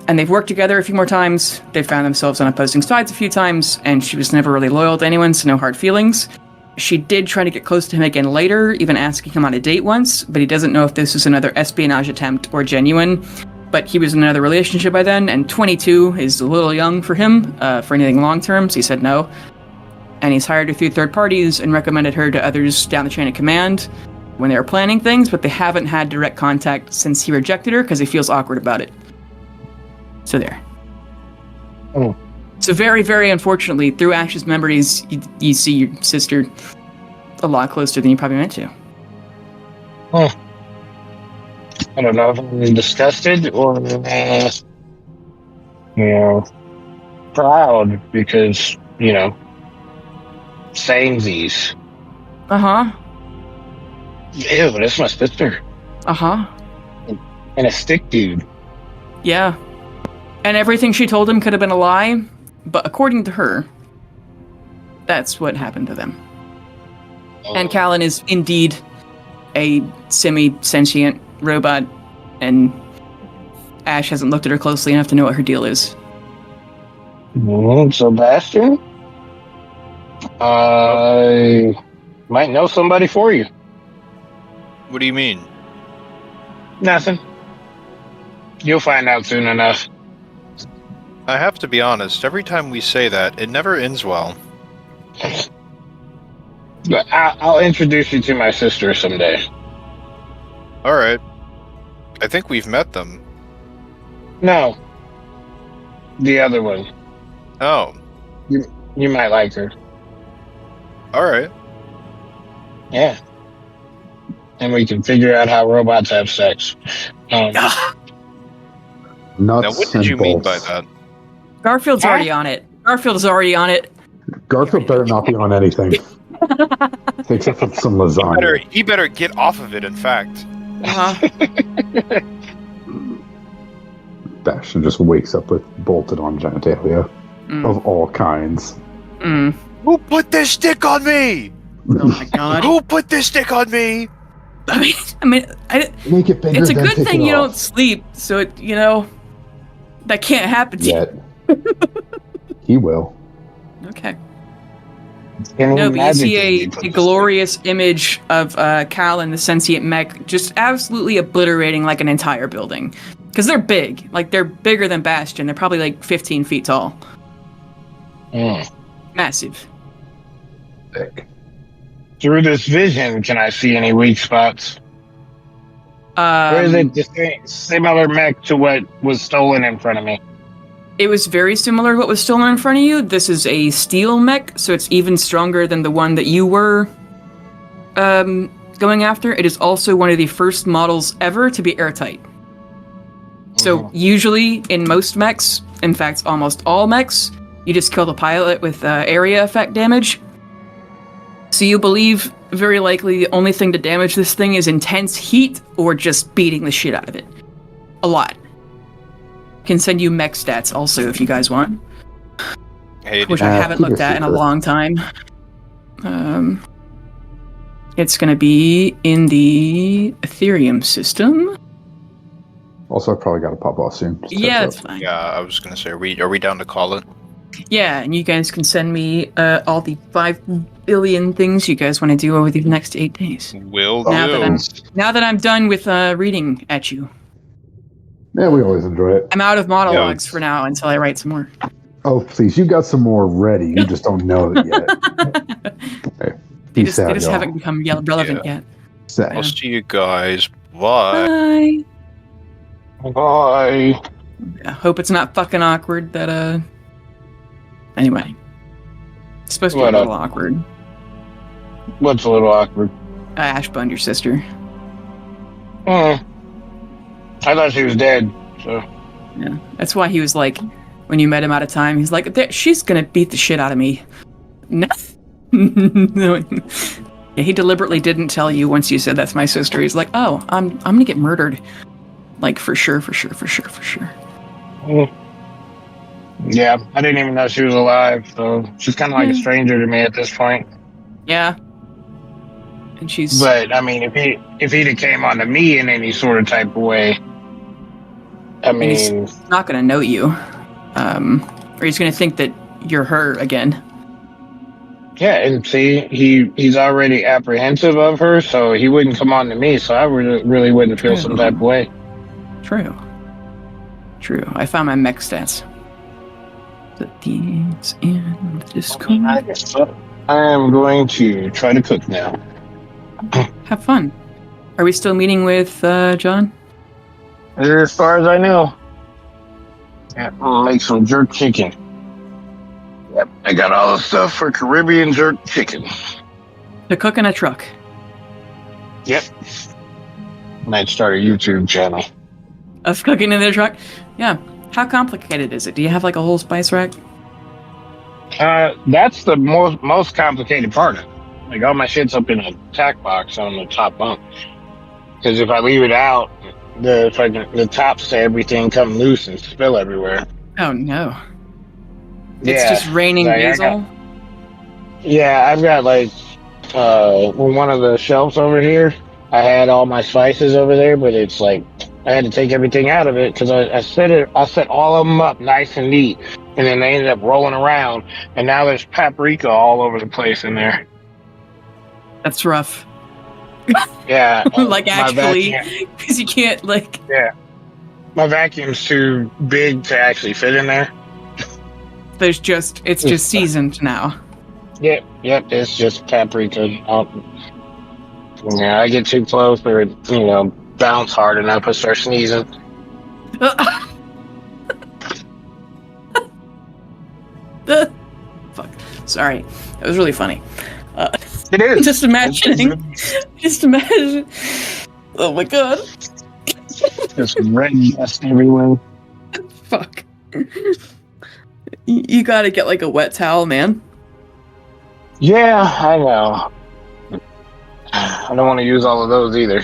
And they've worked together a few more times, they found themselves on opposing sides a few times, and she was never really loyal to anyone, so no hard feelings. She did try to get close to him again later, even asking him on a date once, but he doesn't know if this was another espionage attempt or genuine. But he was in another relationship by then, and 22 is a little young for him, for anything long-term, so he said no. And he's hired her through third parties and recommended her to others down the chain of command when they were planning things, but they haven't had direct contact since he rejected her because he feels awkward about it. So there. Oh. So very, very unfortunately, through Ash's memories, you see your sister a lot closer than you probably meant to. Oh. I don't know if I'm disgusted or, proud because, samesies. Uh-huh. Ew, that's my sister. Uh-huh. And a stick dude. Yeah. And everything she told him could have been a lie, but according to her, that's what happened to them. Oh. And Callan is indeed a semi-sentient robot, and Ash hasn't looked at her closely enough to know what her deal is. Sebastian? I might know somebody for you. What do you mean? Nothing. You'll find out soon enough. I have to be honest, every time we say that, it never ends well. But I'll introduce you to my sister someday. Alright. I think we've met them. No. The other one. Oh. You might like her. Alright. Yeah. And we can figure out how robots have sex. Nuts Now, what did you mean by bolts. that? Garfield's already on it. Garfield's already on it. Garfield better not be on anything. Except for some lasagna. He better get off of it, in fact. Uh-huh. Bastion just wakes up with bolted on genitalia of all kinds. Mm. Who put this stick on me? Oh my god. Who put this stick on me? I mean, Make it bigger. it's a then good take thing it you off. don't sleep, so it, that can't happen to Yet. He will. you. Okay. Can you No, but you imagine see if you a put this glorious image of Cal and the sentient mech just absolutely obliterating like an entire building. Because they're big. Like, they're bigger than Bastion. They're probably like 15 feet tall. thing? Massive. Thick. Through this vision, can I see any weak spots? Or is it just similar mech to what was stolen in front of me? It was very similar to what was stolen in front of you. This is a steel mech, so it's even stronger than the one that you were going after. It is also one of the first models ever to be airtight. So usually in most mechs, in fact almost all mechs, you just kill the pilot with area effect damage. So you believe very likely the only thing to damage this thing is intense heat or just beating the shit out of it. A lot. Can send you mech stats also if you guys want. Hey, Which I haven't looked at in a long time. It's gonna be in the Ethereum system. Also, I probably got to pop off soon. Just Yeah, heads it's up. fine. yeah, I was gonna say, are we down to call it? Yeah, and you guys can send me all the 5 billion things you guys want to do over the next 8 days. Will Now do. that I'm done with reading at you. Yeah, we always enjoy it. I'm out of monologues for now until I write some more. Oh, please. You got some more ready. You just don't know it yet. Hey, They peace out, just y'all. haven't become relevant Yeah. yet. Say. I'll see you guys. Bye. Bye. Bye. I hope it's not fucking awkward that Anyway. It's supposed to be What a up? little awkward. What's a little awkward? Ash bunned your sister. I thought she was dead, so. Yeah. That's why he was like, when you met him out of time, he's like, she's gonna beat the shit out of me. No. No. Yeah, he deliberately didn't tell you once you said that's my sister. He's like, oh, I'm gonna get murdered. Like, for sure. Yeah, I didn't even know she was alive, so she's kind of like a stranger to me at this point. Yeah. And she's But I mean, if he'd have came onto me in any sort of type of way, I and he's mean, not going to know you, or he's going to think that you're her again. yeah, and see, he's already apprehensive of her, so he wouldn't come on to me. So I really wouldn't feel some type of way. True. I found my mech stats. The deeds in the Discord. I am going to try to cook now. Have fun. Are we still meeting with John? As far as I know, yeah, I'll make some jerk chicken. Yep, I got all the stuff for Caribbean jerk chicken. To cook in a truck. Yep. Might start a YouTube channel. Of cooking in the truck? Yeah. How complicated is it? Do you have like a whole spice rack? That's the most complicated part of it. Like all my shit's up in a tack box on the top bunk. Because if I leave it out, the tops to everything come loose and spill everywhere. Oh no. Yeah, It's just raining like, basil? I've got like one of the shelves over here. I had all my spices over there, but it's like I had to take everything out of it because I set all of them up nice and neat, and then they ended up rolling around, and now there's paprika all over the place in there. That's rough. Yeah, Like my actually, because you can't like... my vacuum's too big to actually fit in there. It's just seasoned now. Yep, it's just paprika. I get too close or bounce hard enough, I start sneezing. Fuck. Sorry. That was really funny. It is. Just imagine. Oh my god. There's red dust everywhere. Fuck. You gotta get like a wet towel, man. Yeah, I know. I don't want to use all of those either.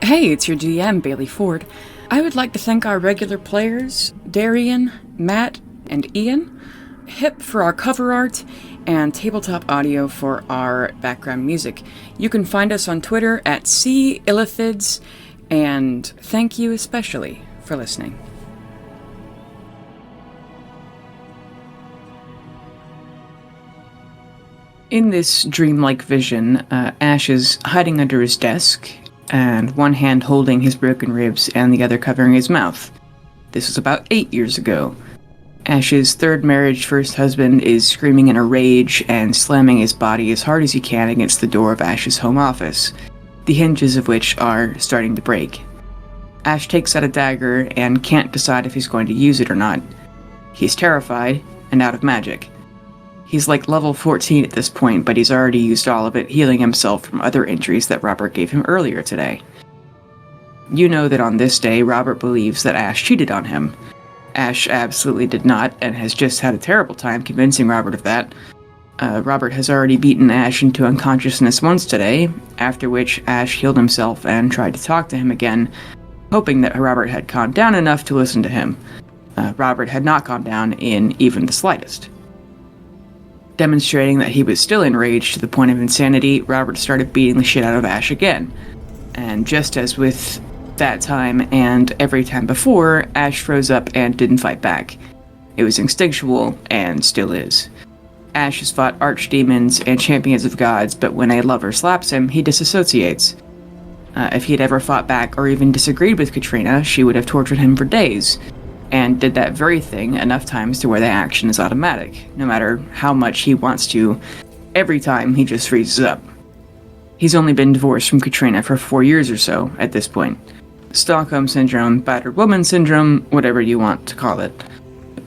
Hey, it's your DM, Bailey Ford. I would like to thank our regular players, Darian, Matt, and Ian, Hip for our cover art, and Tabletop Audio for our background music. You can find us on Twitter at Illithids, and thank you especially for listening. In this dreamlike vision, Ash is hiding under his desk, and one hand holding his broken ribs and the other covering his mouth. This was about 8 years ago. Ash's third marriage first husband is screaming in a rage and slamming his body as hard as he can against the door of Ash's home office, the hinges of which are starting to break. Ash takes out a dagger and can't decide if he's going to use it or not. He's terrified and out of magic. He's like level 14 at this point, but he's already used all of it, healing himself from other injuries that Robert gave him earlier today. You know that on this day, Robert believes that Ash cheated on him. Ash absolutely did not, and has just had a terrible time convincing Robert of that. Robert has already beaten Ash into unconsciousness once today, after which Ash healed himself and tried to talk to him again, hoping that Robert had calmed down enough to listen to him. Robert had not calmed down in even the slightest. Demonstrating that he was still enraged to the point of insanity, Robert started beating the shit out of Ash again. And just as with that time and every time before, Ash froze up and didn't fight back. It was instinctual, and still is. Ash has fought archdemons and champions of gods, but when a lover slaps him, he disassociates. If he had ever fought back or even disagreed with Katrina, she would have tortured him for days, and did that very thing enough times to where the action is automatic. No matter how much he wants to, every time he just freezes up. He's only been divorced from Katrina for 4 years or so at this point. Stockholm Syndrome, Battered Woman Syndrome, whatever you want to call it.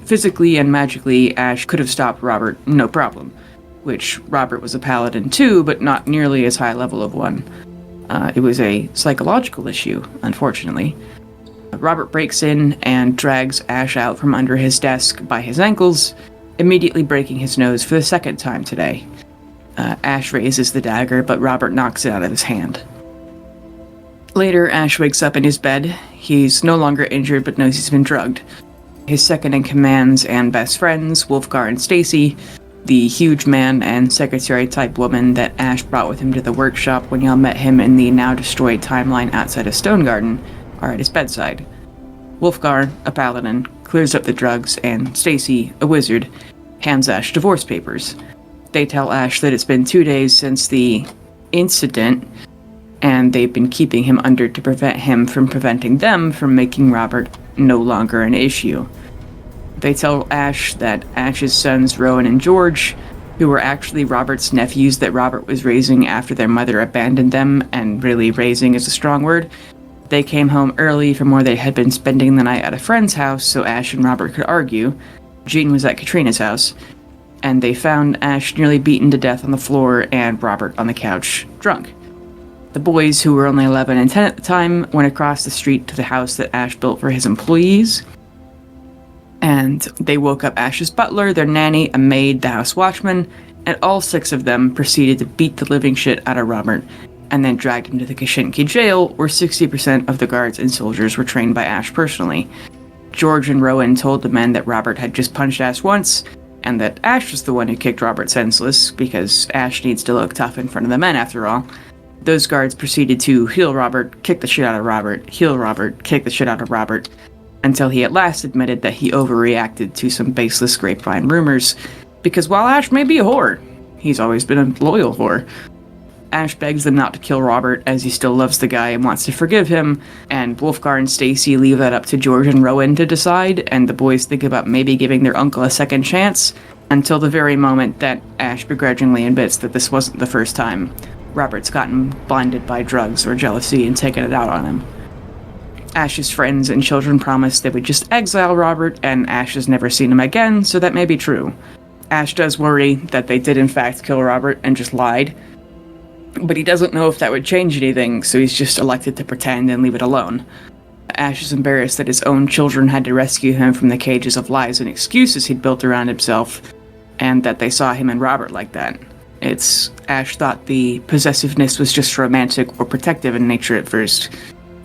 Physically and magically, Ash could have stopped Robert, no problem. Which, Robert was a paladin too, but not nearly as high level of one. It was a psychological issue, unfortunately. Robert breaks in and drags Ash out from under his desk by his ankles, immediately breaking his nose for the second time today. Ash raises the dagger, but Robert knocks it out of his hand. Later, Ash wakes up in his bed. He's no longer injured, but knows he's been drugged. His second-in-commands and best friends, Wolfgar and Stacy, the huge man and secretary-type woman that Ash brought with him to the workshop when y'all met him in the now-destroyed timeline outside of Stone Garden, are at his bedside. Wolfgar, a paladin, clears up the drugs, and Stacy, a wizard, hands Ash divorce papers. They tell Ash that it's been 2 days since the incident, and they've been keeping him under to prevent him from preventing them from making Robert no longer an issue. They tell Ash that Ash's sons, Rowan and George, who were actually Robert's nephews that Robert was raising after their mother abandoned them, and really raising is a strong word, they came home early from where they had been spending the night at a friend's house so Ash and Robert could argue. Jean was at Katrina's house, and they found Ash nearly beaten to death on the floor and Robert on the couch, drunk. The boys, who were only 11 and 10 at the time, went across the street to the house that Ash built for his employees, and they woke up Ash's butler, their nanny, a maid, the house watchman, and all 6 of them proceeded to beat the living shit out of Robert, and then dragged him to the Kashinki jail, where 60% of the guards and soldiers were trained by Ash personally. George and Rowan told the men that Robert had just punched Ash once, and that Ash was the one who kicked Robert senseless, because Ash needs to look tough in front of the men after all. Those guards proceeded to heal Robert, kick the shit out of Robert, heal Robert, kick the shit out of Robert, until he at last admitted that he overreacted to some baseless grapevine rumors, because while Ash may be a whore, he's always been a loyal whore. Ash begs them not to kill Robert, as he still loves the guy and wants to forgive him, and Wolfgar and Stacy leave that up to George and Rowan to decide, and the boys think about maybe giving their uncle a second chance, until the very moment that Ash begrudgingly admits that this wasn't the first time Robert's gotten blinded by drugs or jealousy and taken it out on him. Ash's friends and children promised they would just exile Robert, and Ash has never seen him again, so that may be true. Ash does worry that they did in fact kill Robert and just lied, but he doesn't know if that would change anything, so he's just elected to pretend and leave it alone. Ash is embarrassed that his own children had to rescue him from the cages of lies and excuses he'd built around himself, and that they saw him and Robert like that. Ash thought the possessiveness was just romantic or protective in nature at first.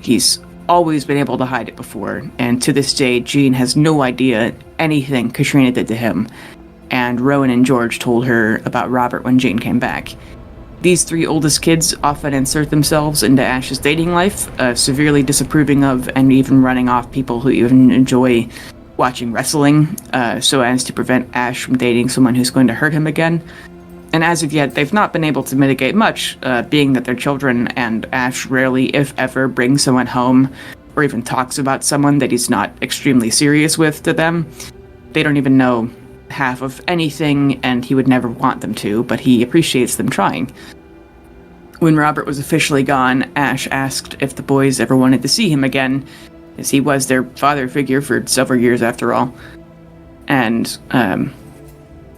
He's always been able to hide it before, and to this day, Jean has no idea anything Katrina did to him, and Rowan and George told her about Robert when Jean came back. These 3 oldest kids often insert themselves into Ash's dating life, severely disapproving of and even running off people who even enjoy watching wrestling, so as to prevent Ash from dating someone who's going to hurt him again. And as of yet, they've not been able to mitigate much, being that they're children, and Ash rarely, if ever, brings someone home, or even talks about someone that he's not extremely serious with to them. They don't even know half of anything, and he would never want them to, but he appreciates them trying. When Robert was officially gone, Ash asked if the boys ever wanted to see him again, as he was their father figure for several years after all. And,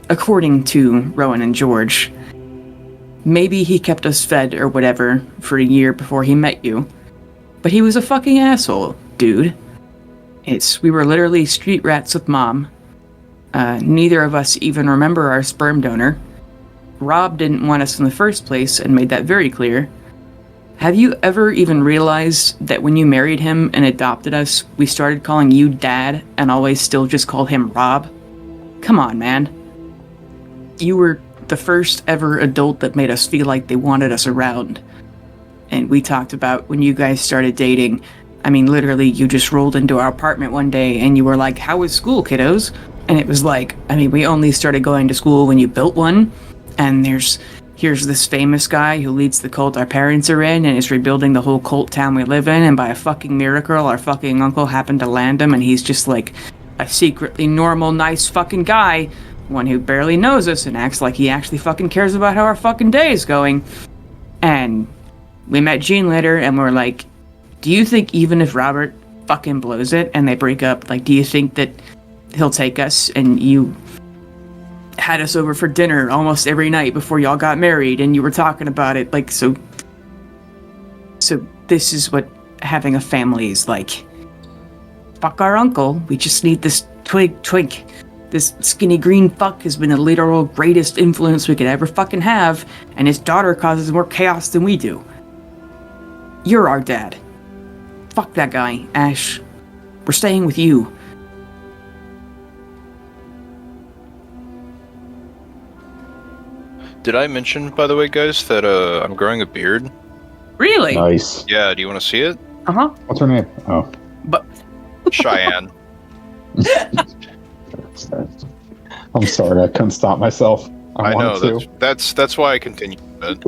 according to Rowan and George, maybe he kept us fed or whatever for a year before he met you, but he was a fucking asshole, dude. We were literally street rats with Mom. Neither of us even remember our sperm donor. Rob didn't want us in the first place and made that very clear. Have you ever even realized that when you married him and adopted us, we started calling you Dad and always still just called him Rob? Come on, man. You were the first ever adult that made us feel like they wanted us around. And we talked about when you guys started dating. I mean, literally, you just rolled into our apartment one day and you were like, "How was school, kiddos?" And it was like, I mean, we only started going to school when you built one. And here's this famous guy who leads the cult our parents are in and is rebuilding the whole cult town we live in. And by a fucking miracle, our fucking uncle happened to land him. And he's just like a secretly normal, nice fucking guy. One who barely knows us and acts like he actually fucking cares about how our fucking day is going. And we met Jean later and we're like, do you think even if Robert fucking blows it and they break up, like, do you think that he'll take us? And you had us over for dinner almost every night before y'all got married and you were talking about it, like, so this is what having a family is like. Fuck our uncle, we just need this twink. This skinny green fuck has been the literal greatest influence we could ever fucking have, and his daughter causes more chaos than we do. You're our dad. Fuck that guy, Ash. We're staying with you. Did I mention, by the way, guys, that I'm growing a beard? Really? Nice. Yeah, do you want to see it? Uh-huh. What's her name? Oh. But Cheyenne. I'm sorry, I couldn't stop myself. I know, wanted to. that's why I continue it.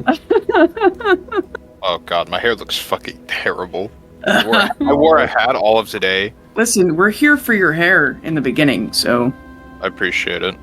Oh god, my hair looks fucking terrible. I wore a hat all of today. Listen, we're here for your hair in the beginning, so... I appreciate it.